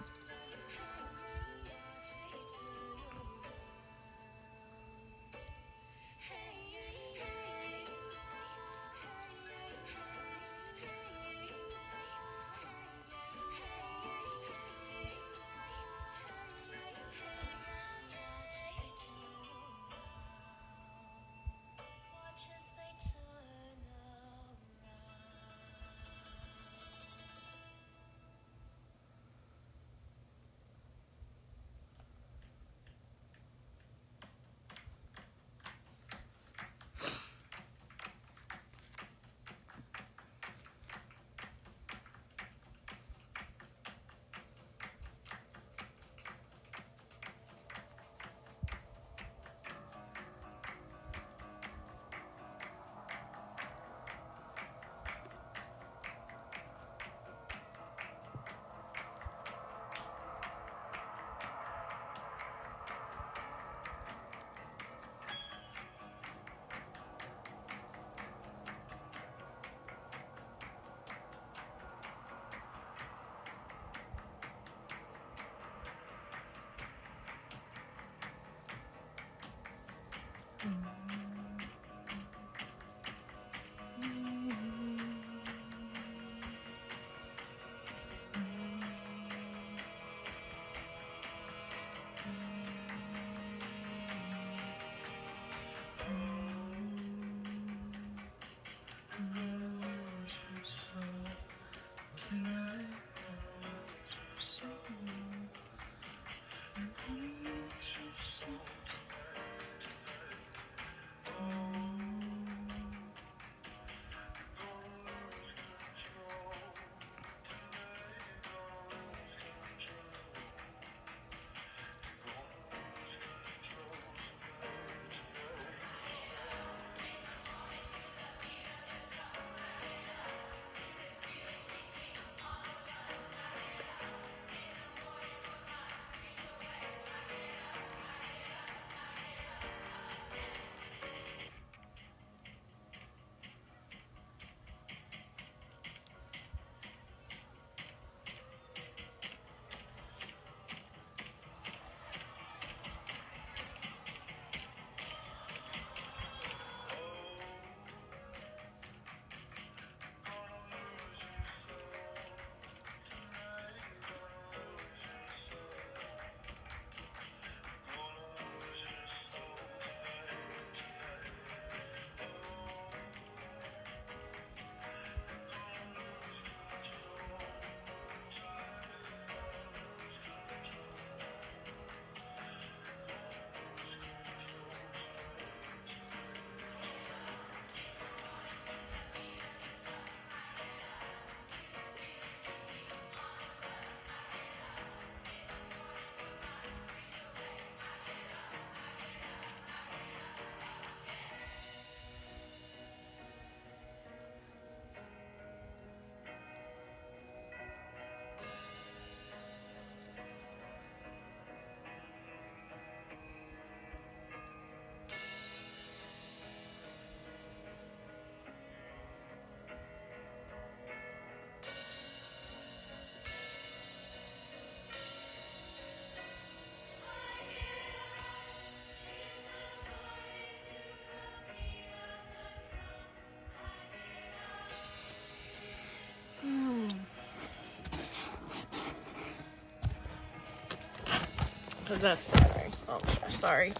Because that's fine. Oh, sorry.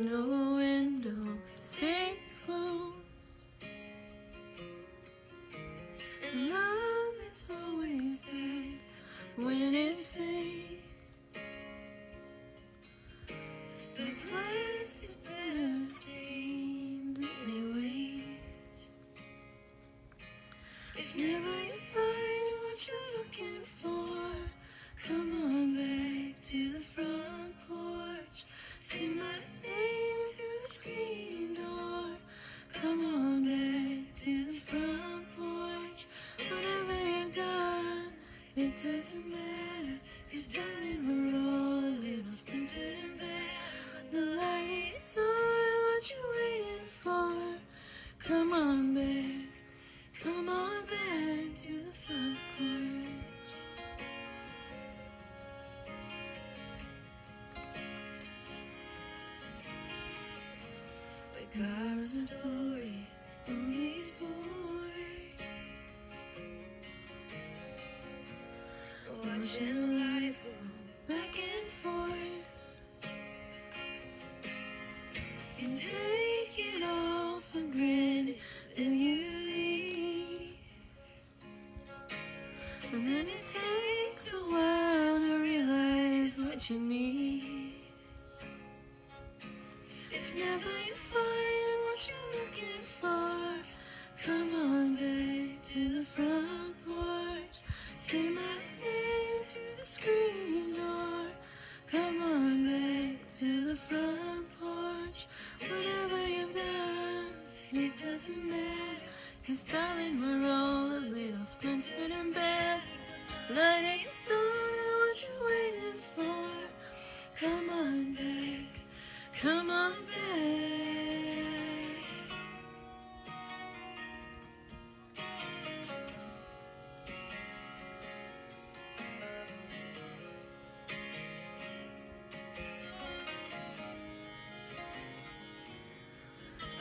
no window stays closed. And love is always there when it fades. But place is better stained anyways. If never you find what you're looking for, come on back to the front porch. Say my name through the screen door. Come on back to the front porch. Whatever you've done, it doesn't matter. 'Cause darling, we're all a little splintered and bad. The light is on, what you waiting for? Come on back. Come on back to the front porch. Like ours a story in these boards, watching life go back and forth. You take it all for granted, and you leave. And then it takes a while to realize what you need. If never you find what you're looking for, come on back to the front porch. Say my name through the screen door. Come on back to the front porch. Whatever you've done, it doesn't matter. 'Cause darling, we're all a little splintered and bad. Light is on, what you waiting for? Come on back, come on back.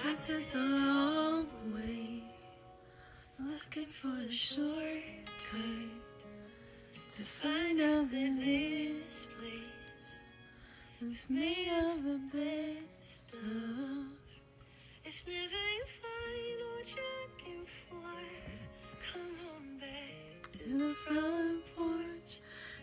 I took the long way, looking for the shortcut, to find out that this place was made of the best stuff. If never you find what you're looking for, come on back to the front porch.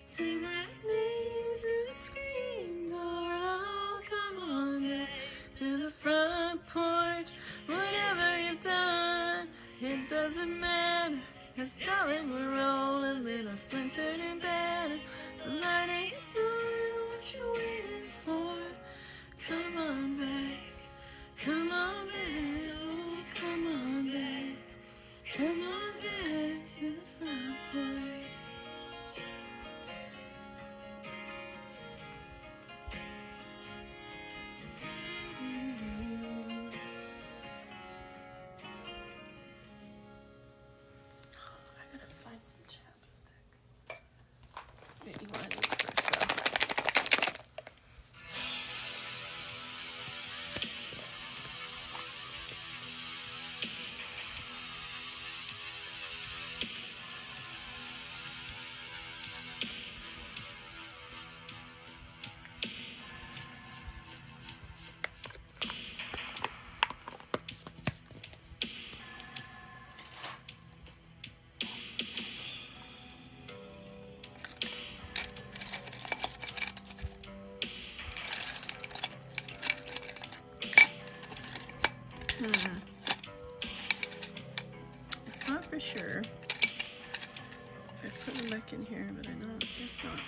Say my name through the screen door. Oh, come on back to the front porch. Whatever you've done, it doesn't matter. 'Cause darling, we're all a little splintered and battered. The light is on, what you waiting for? Come on back, come on back, oh, come on back, come on back to the front porch. I gotta find some chapstick. Maybe one of these first though. Not for sure. I put them back in here, but I don't guess not.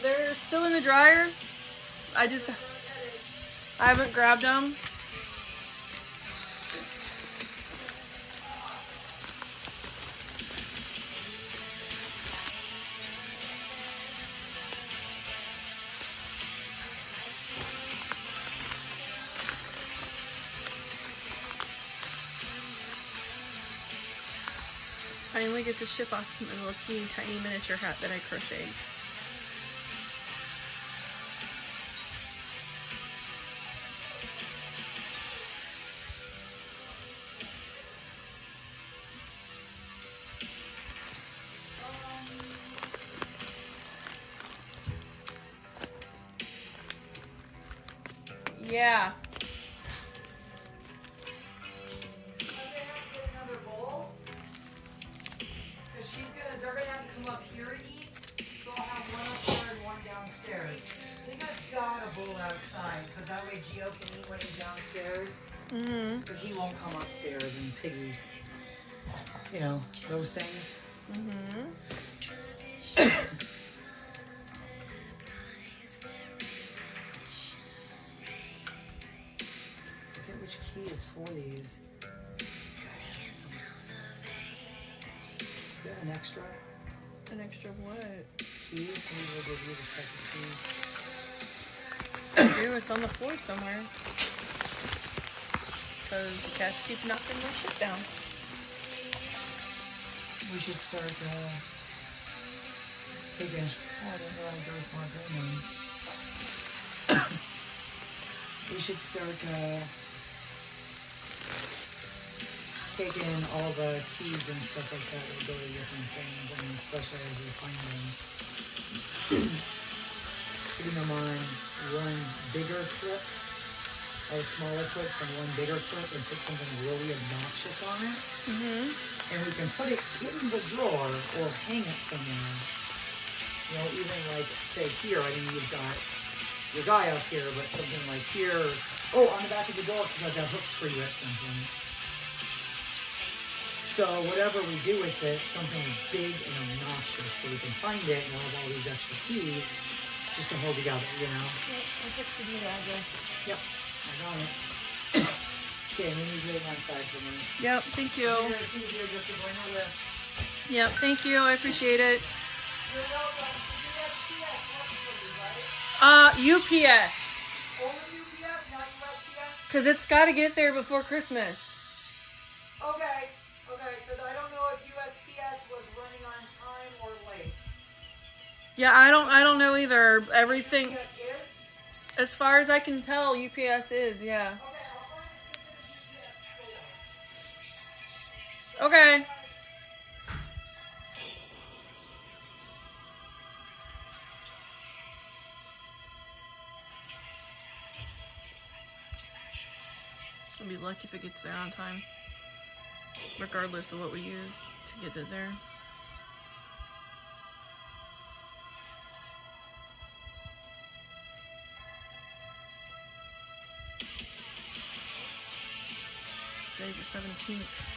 They're still in the dryer. I haven't grabbed them. Finally get to ship off my little teeny tiny miniature hat that I crocheted. Yeah. They're gonna have to come up here to eat, so I'll have one up there and one downstairs. I think I've got a bowl outside, because that way Gio can eat when he's downstairs. Because he won't come upstairs and piggies, you know, those things. Forget which key is for these. Is that an extra? An extra what? Key? Maybe we'll give you the second key. Ew, it's on the floor somewhere. Because the cats keep knocking my shit down. We should start taking. Oh, I didn't realize there was more green ones. We should start taking all the keys and stuff like that that go to different things, and especially as we find them. Putting them on one bigger clip, or smaller clips on one bigger clip, and put something really obnoxious on it. And we can put it in the drawer or hang it somewhere. You know, even like, say here, I mean, you've got your guy up here, but something like here. Oh, on the back of the door, because I've got hooks for you at some point. So whatever we do with it, something big and obnoxious, so we can find it and we'll have all these extra keys just to hold together, you know? Yep, I texted you the address. Yep, I got it. Okay, we need you on side for me. Yep, thank you. It's easier just to bring it with. Yep, thank you. I appreciate it. You're welcome. USPS works for you, right? UPS. Only UPS, not USPS? Because it's got to get there before Christmas. Okay, because I don't know if USPS was running on time or late. Yeah, I don't know either. Everything, UPS is? as far as I can tell, UPS is, yeah. Okay, I'll find a specific UPS store. Okay. I'll be lucky if it gets there on time, regardless of what we use to get it there. Today's the 17th.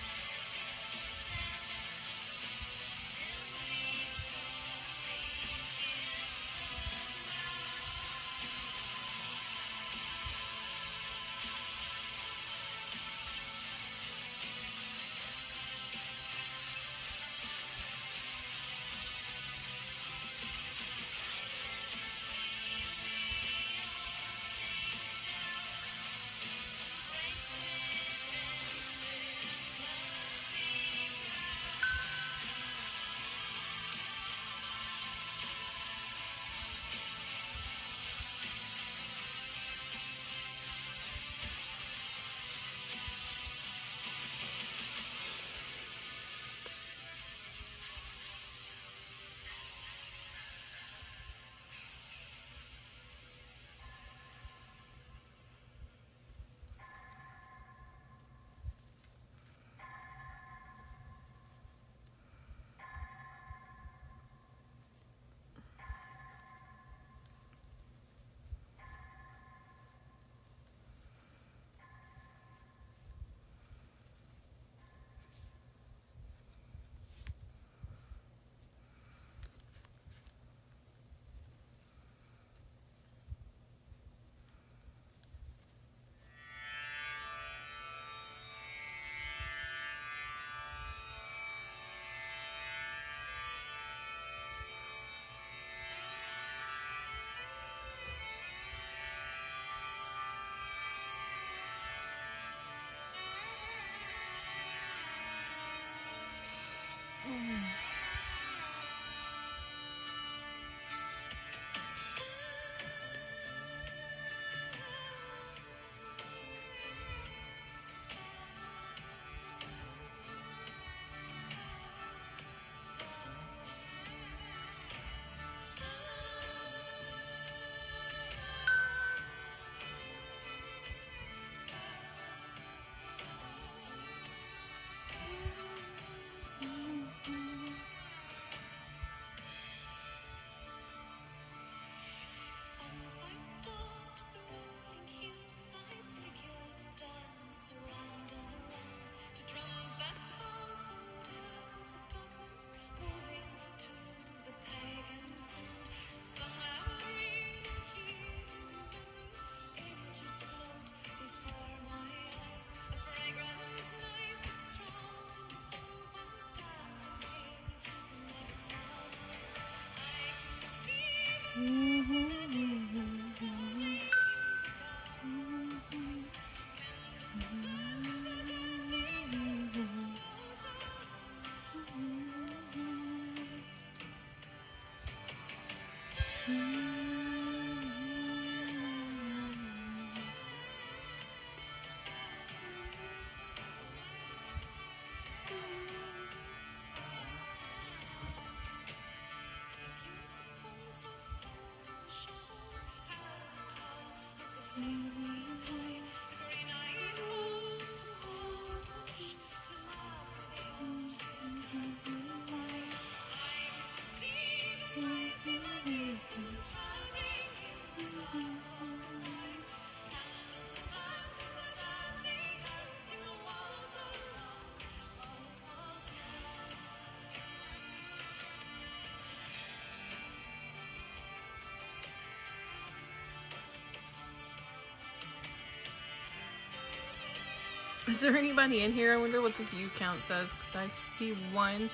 Is there anybody in here? I wonder what the view count says, because I see one,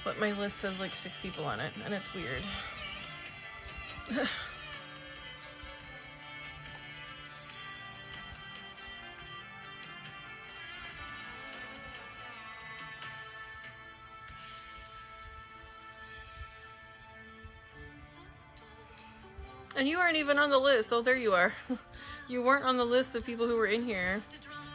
but my list has like 6 people on it, and it's weird. And you aren't even on the list. Oh, there you are. You weren't on the list of people who were in here.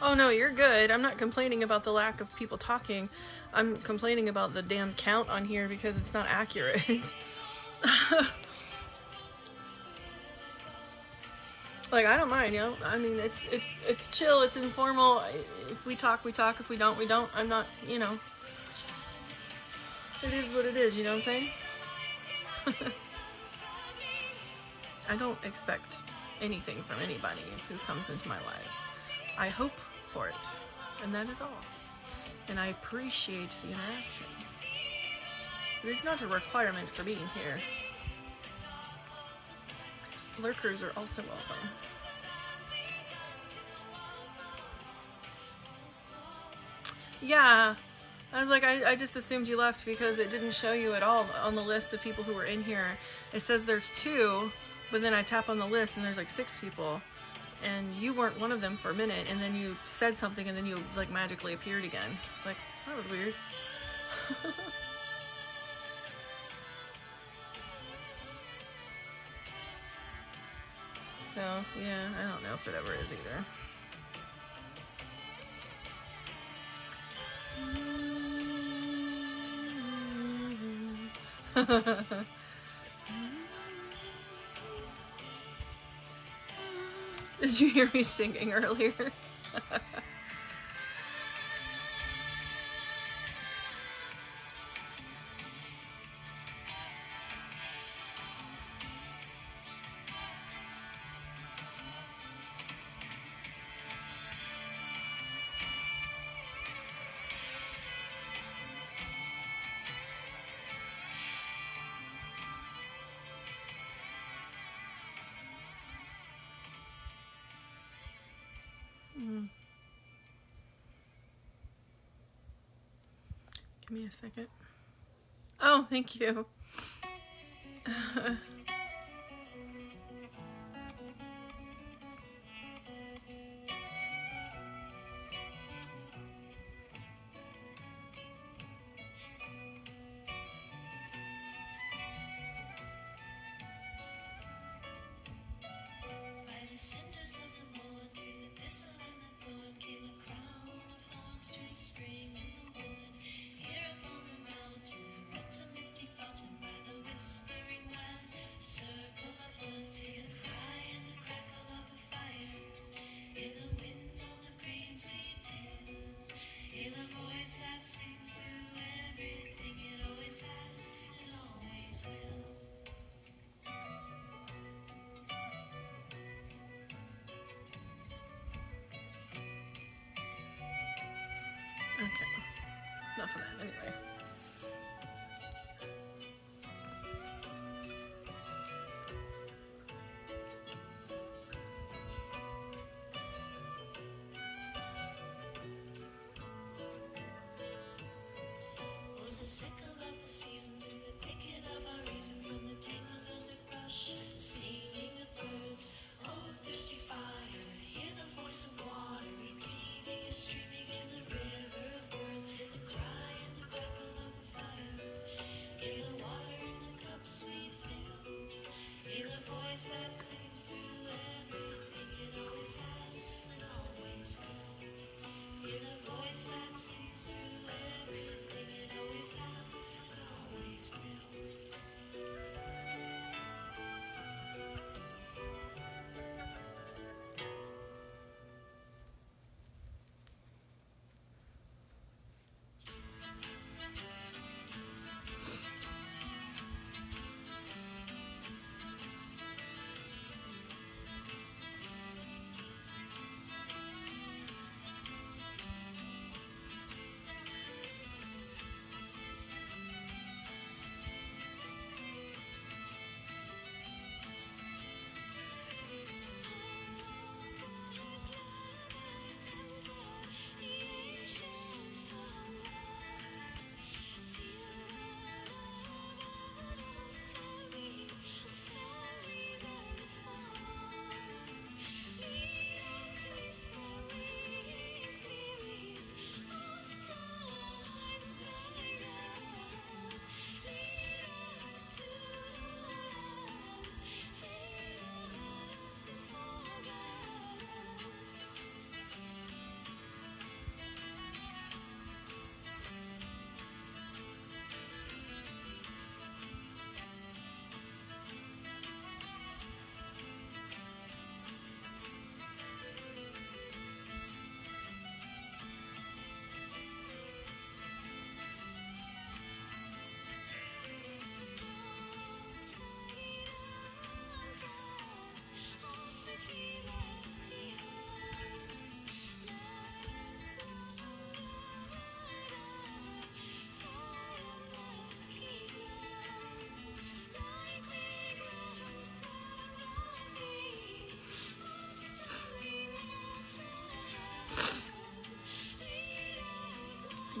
Oh no, you're good. I'm not complaining about the lack of people talking. I'm complaining about the damn count on here because it's not accurate. Like, I don't mind, you know. I mean, it's chill, it's informal. If we talk, we talk. If we don't, we don't. I'm not, you know. It is what it is, you know what I'm saying? I don't expect anything from anybody who comes into my lives. I hope for it, and that is all. And I appreciate the interaction. It is not a requirement for being here. Lurkers are also welcome. Yeah, I was like, I just assumed you left because it didn't show you at all on the list of people who were in here. It says there's 2, but then I tap on the list and there's like 6 people. And you weren't one of them for a minute, and then you said something, and then you like magically appeared again. It's like, that was weird. So, yeah, I don't know if it ever is either. Did you hear me singing earlier? Give me a second. Oh, thank you.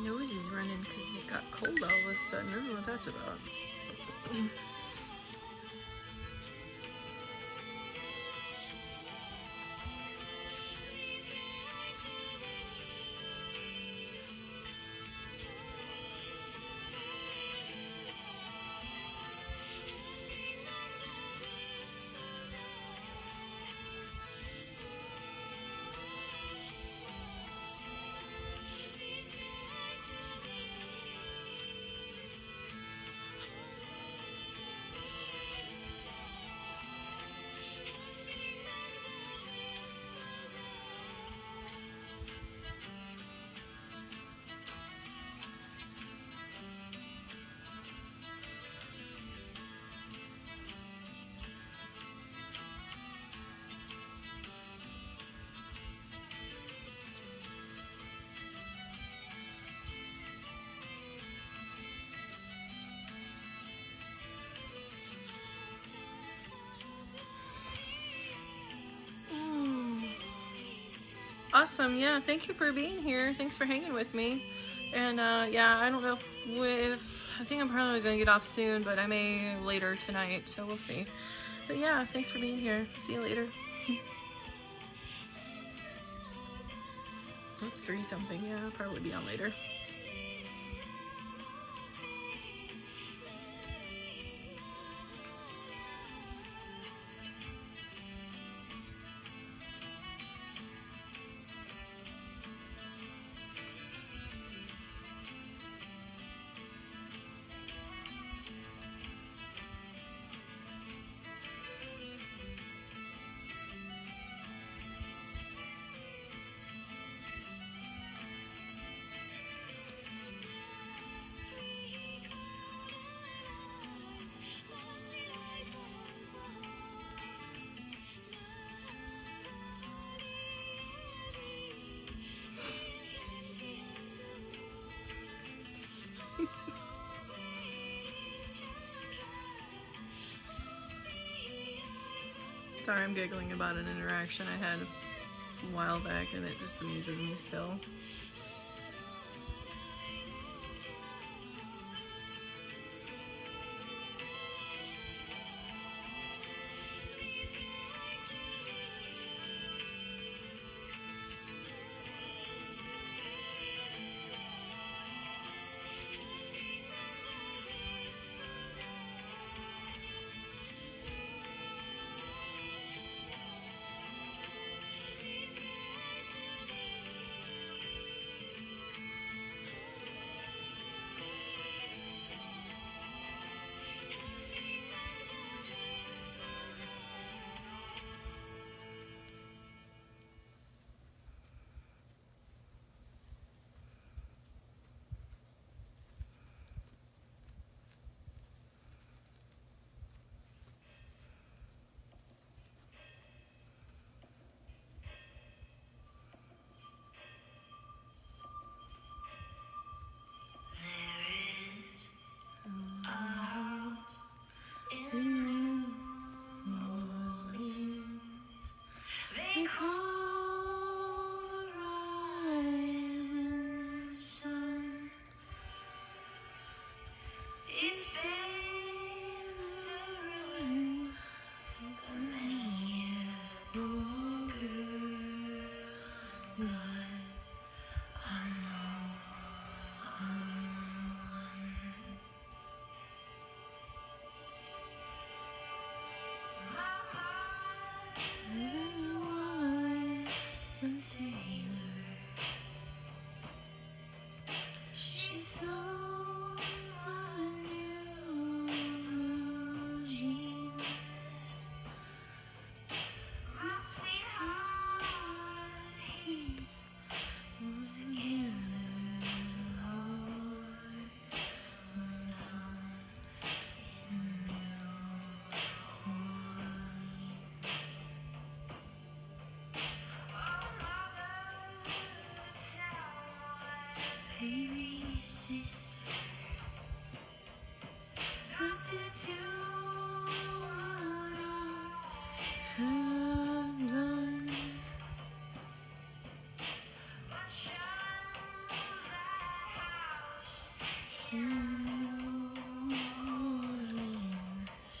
Nose is running because it got cold all of a sudden. I don't know what that's about. Awesome. Yeah, thank you for being here. Thanks for hanging with me. And yeah, I don't know if I think I'm probably going to get off soon, but I may later tonight, so we'll see. But yeah, thanks for being here. See you later. It's 3 something. Yeah, I'll probably be on later. Sorry, I'm giggling about an interaction I had a while back, and it just amuses me still. She's so unusual. My sweetheart, he was again. Baby sister, not to do what I have done. But shows that house in New Orleans,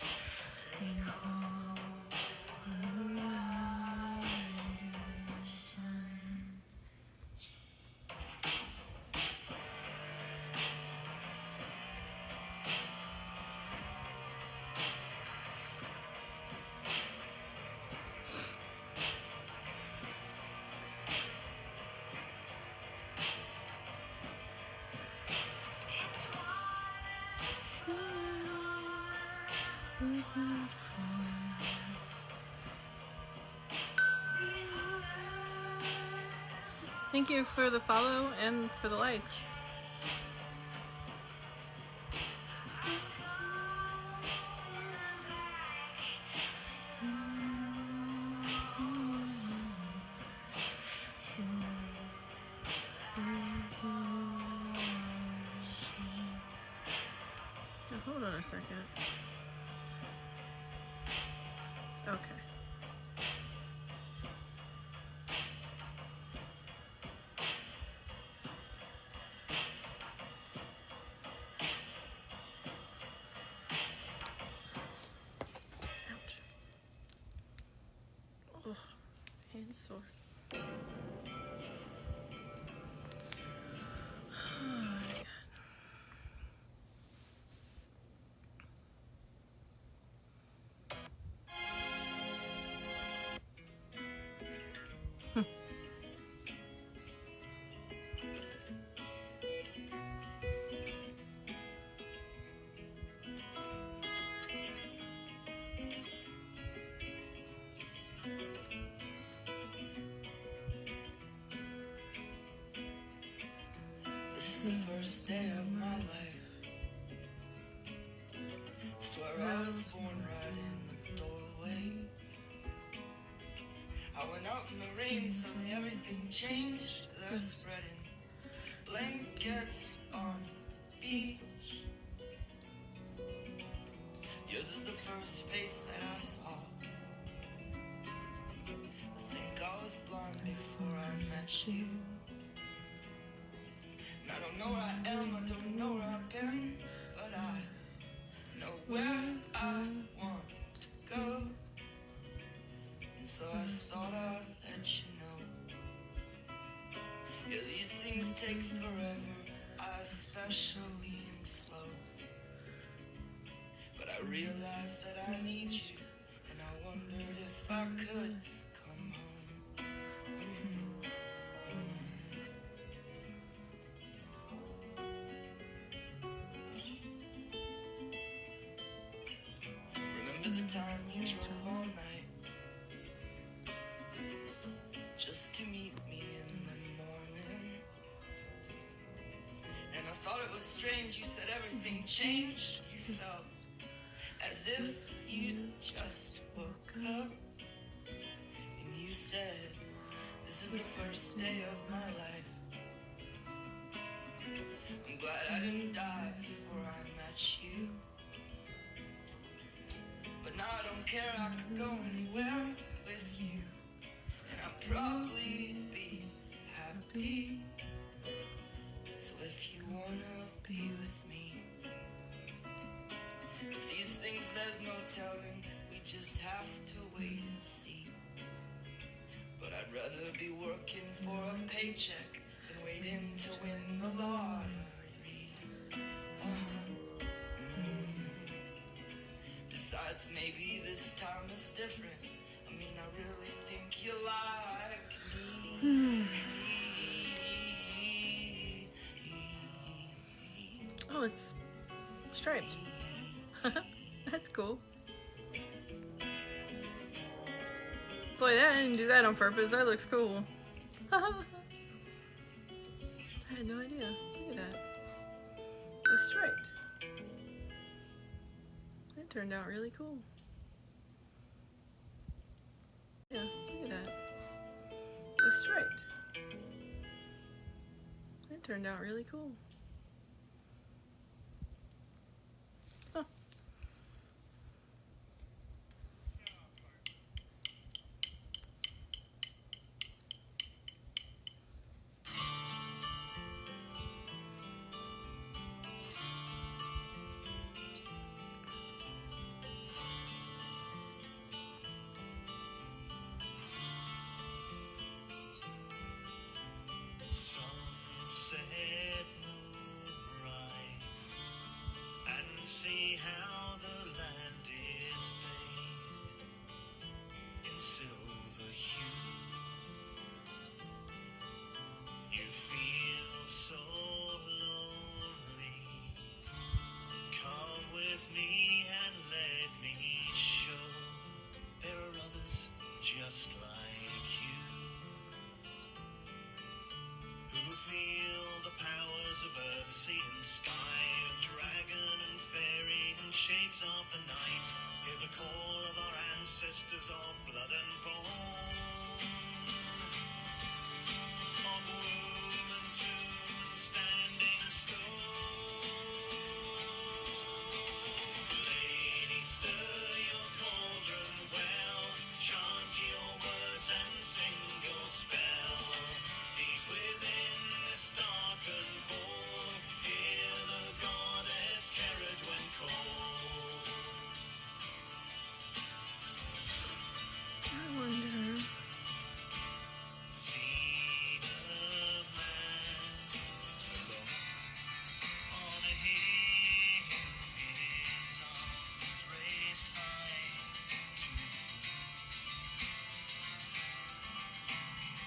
they call the rising sun. It's Thank you for the follow and for the likes. Now, hold on a second. Okay. Ouch. Oh, hand's sore. Oh my God. This is the first day of my life. Swear I was born right in the doorway. I went out in the rain, suddenly everything changed. They're spreading blankets on the beach. Yours is the first face that I saw. I think I was blind before I met you. And I don't know where I am, I don't know where I've been, but I know where I want to go. And so I thought I'd let you know. Yeah, these things take forever, I especially am slow. But I realized that I need you, and I wondered if I could come home. Remember the time you drove all night just to meet me in the morning? And I thought it was strange, you said everything changed. You felt as if you just woke up. And you said, this is the first day of my life. I'm glad I didn't die before I met you. But now I don't care, I could go anywhere with you. And I'd probably be happy. So if you wanna be with me, if these things there's no telling, we just have to wait and see. But I'd rather be working for a paycheck than waiting to win the lottery. Besides, maybe this time it's different. I mean, I really think you like me. Oh, it's striped. That's cool. Boy, I didn't do that on purpose. That looks cool. I had no idea. Look at that. It's striped. That turned out really cool. Yeah, look at that. It's striped. That turned out really cool. Huh. Sunset moonrise, and see how the land is bathed in silver hue. You feel so lonely. Come with me and let me show there are others just like you, who feel the powers of earth, sea and sky, of dragon and fairy and shades of the night. Hear the call of our ancestors of blood and bone, of womb and tomb and standing stone. Lady, stir your cauldron well, chant your words and sing your spell. Deep within this darkened hall, hear the goddess Kerod when called. I wonder. See the man alone on a hill, his arms raised high to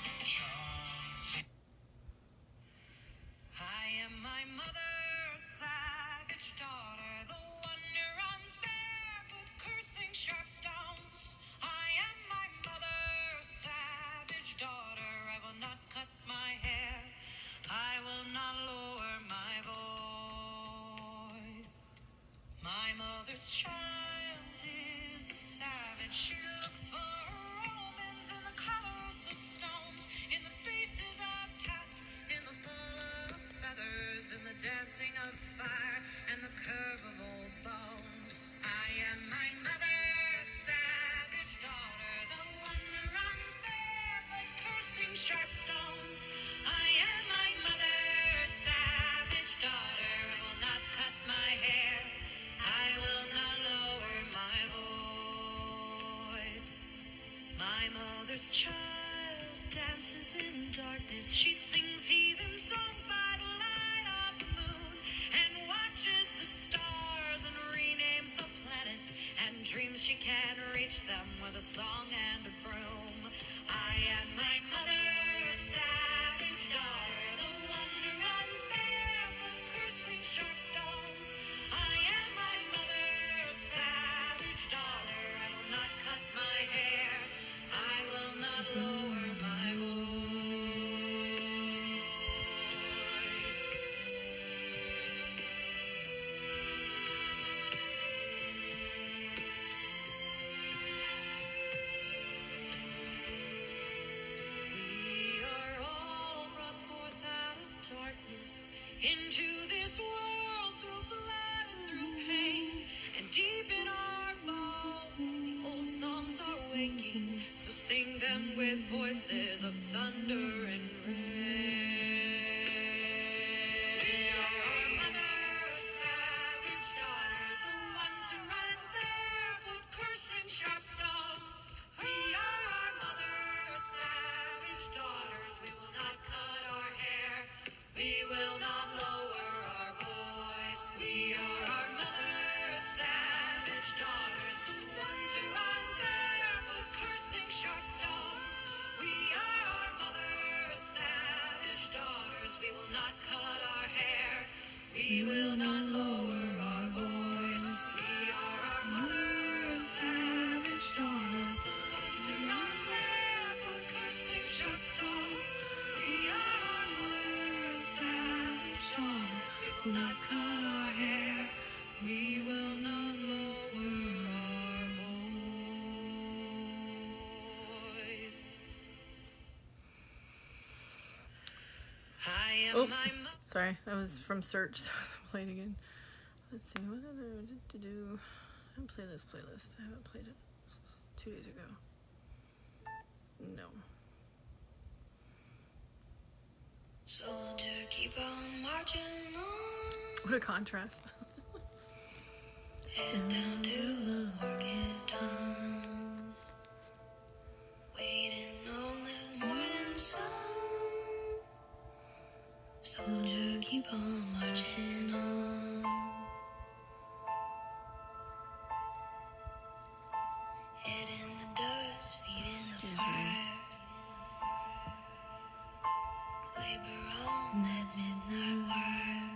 the chanting. I am my mother, savage daughter, the one who runs barefoot, cursing sharp stones. I am my mother, savage daughter. I will not cut my hair. I will not lower my voice. My mother's child is a savage. She looks for her omens in the colors of stones, in the faces of cats, in the fall of feathers, in the dancing of fire, and the curve of old bones. I am my mother's savage daughter, the one who runs barefoot, cursing sharp stones. I am my mother's savage daughter. I will not cut my hair. I will not lower my voice. My mother's child dances in darkness. She sings heathen songs by the light of the moon, and watches the stars and renames the planets, and dreams she can reach them with a song and a broom. I am my mother's savage daughter, the one who runs barefoot, cursing sharp stones. I am my mother's savage daughter. I will not cut my hair. I will not lower my voice. We are all brought forth out of darkness into this world through blood and through pain, and deep in our bones the old songs are waking. So sing them with voices of thunder and rain. We are our mother's savage daughters, the ones who run barefoot, cursing sharp stones. We are our mother's savage daughters. We will not cut our hair. We will not lower our voice. We are our mother's savage daughters, the ones who run barefoot, cursing sharp stones. We are our mother's We will not lower our voice. I am Oh, my sorry, that was from search, so I played again. Let's see, what did I do? I haven't played this playlist. I haven't played it 2 days ago. No. soldier, keep on marching on. What a contrast. Head down till the work is done. Waiting on that morning sun. Soldier, keep on marching on. Head in the dust, feet in the fire. Labor on that midnight wire.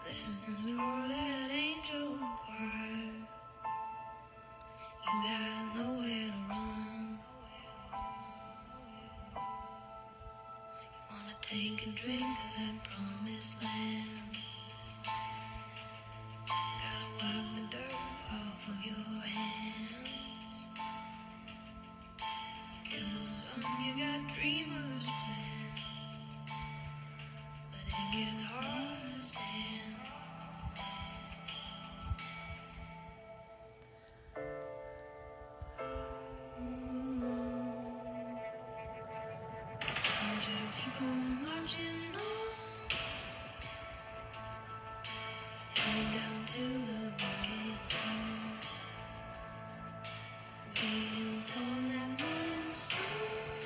Listening for that angel choir. You got nowhere to run. You wanna take a drink of that promised land. Gotta wipe the dirt off of your hands. Careful, son, you got dreamers' plans. But it gets hard to stand. Soldier, keep on marching on. Head down till the work is done. Waiting on that morning sun.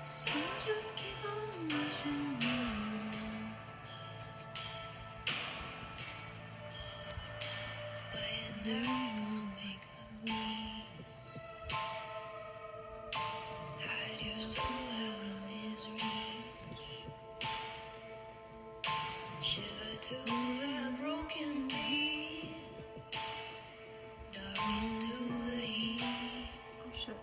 Soldier, keep on marching on. Quiet night, gonna wake the beast. Hide your soul out of his reach. Shiver to that broken beat. Dark into the heat. Oh, shit.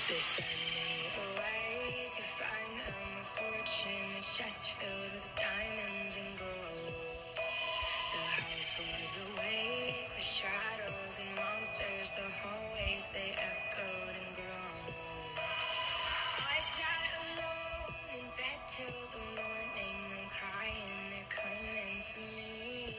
They send me away to find a fortune, a chest filled with diamonds and gold. The house was awake with shadows and monsters. The hallways, they echoed and groaned. I sat alone in bed till the morning. I'm crying, they're coming for me.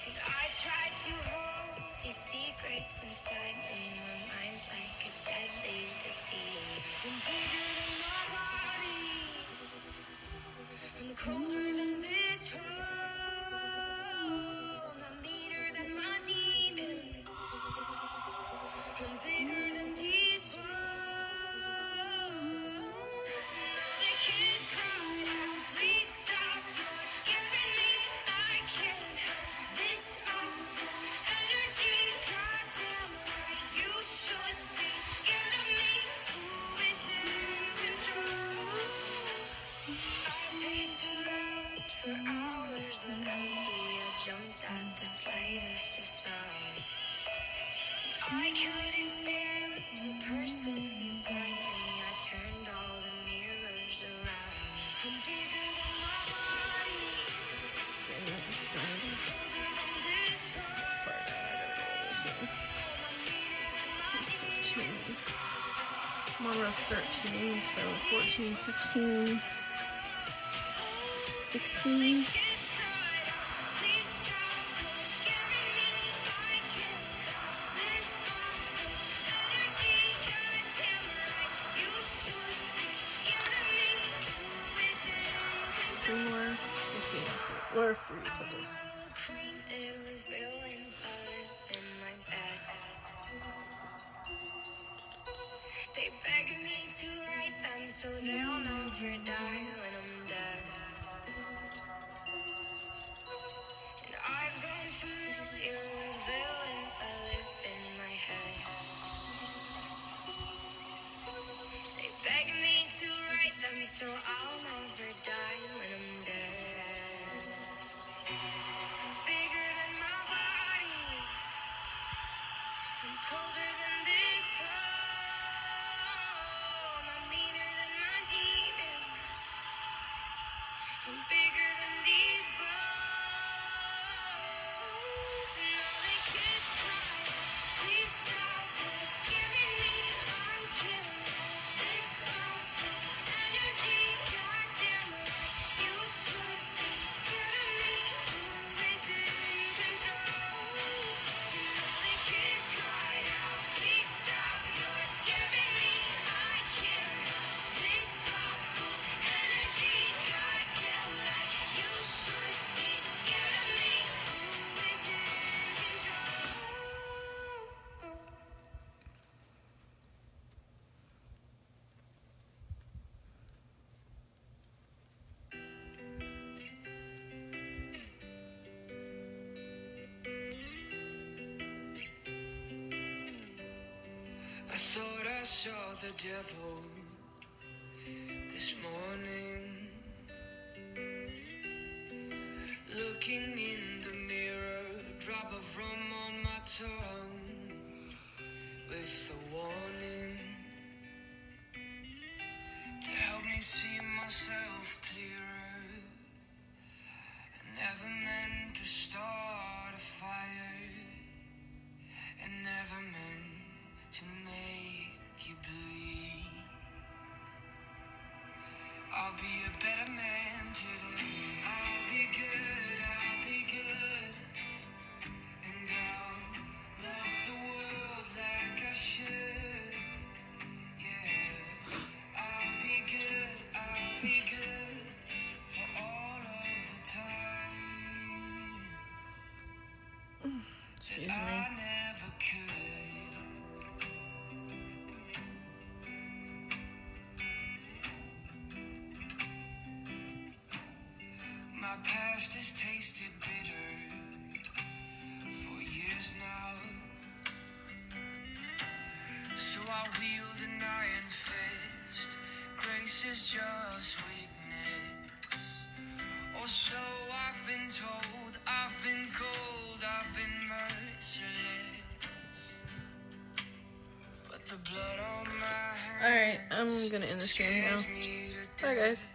And I tried to hold these secrets inside me. My mind's like a deadly disease. It's bigger than my body. I'm colder than this room. I'm meaner than my demons. I'm bigger than these bones. And all the kids cried out, please stop, you're scaring me. I can't help this awful energy. Goddamn right, you should be scared of me. Who is in control? I paced around for hours on empty. I jumped at the slightest of sounds. I couldn't stand the person beside me. I turned all the mirrors around. I'm bigger than my body. I'm colder than this room. I'm meaner than my demons. Mama 13, so 14, 15, 16. Kids cried out, please stop, you're scaring me. I can't help this awful energy. Goddamn right, you should be scared of me. Who is in Three control? more. Let's see. Or three. What's this? Acquainted with villains, I live in my bed. They beg me to write them so they'll never die when I'm dead. And I've grown familiar with villains that live in my head. They beg me to write them so I'll never die when I'm dead. I'm bigger than my body. I'm colder than this room. I'm meaner than my demons. I'm bigger than these bones. And all the kids cried out, please stop, you're scaring me. I can't help this awful energy. Goddamn right, you should be scared of me. Who is in control? And all the kids cried out, please stop, you're scaring me. I can't help this awful energy. Goddamn right, you should be scared of me. Who is in control? I thought I saw the devil this morning, looking in the mirror, drop of rum on my tongue, with a warning to help me see myself clearer. I never meant to start a fire, and never meant to make you bleed. I'll be a better man today. I'll be good, I'll be good. And I'll love the world like I should. Yeah, I'll be good, I'll be good for all of the time Excuse I me. never could. My past has tasted bitter for years now, so I wield an iron fist. Grace is just weakness, or so I've been told. I've been cold, I've been merciless, but the blood on my hands Alright, I'm gonna end the stream now. scares me to Bye, guys.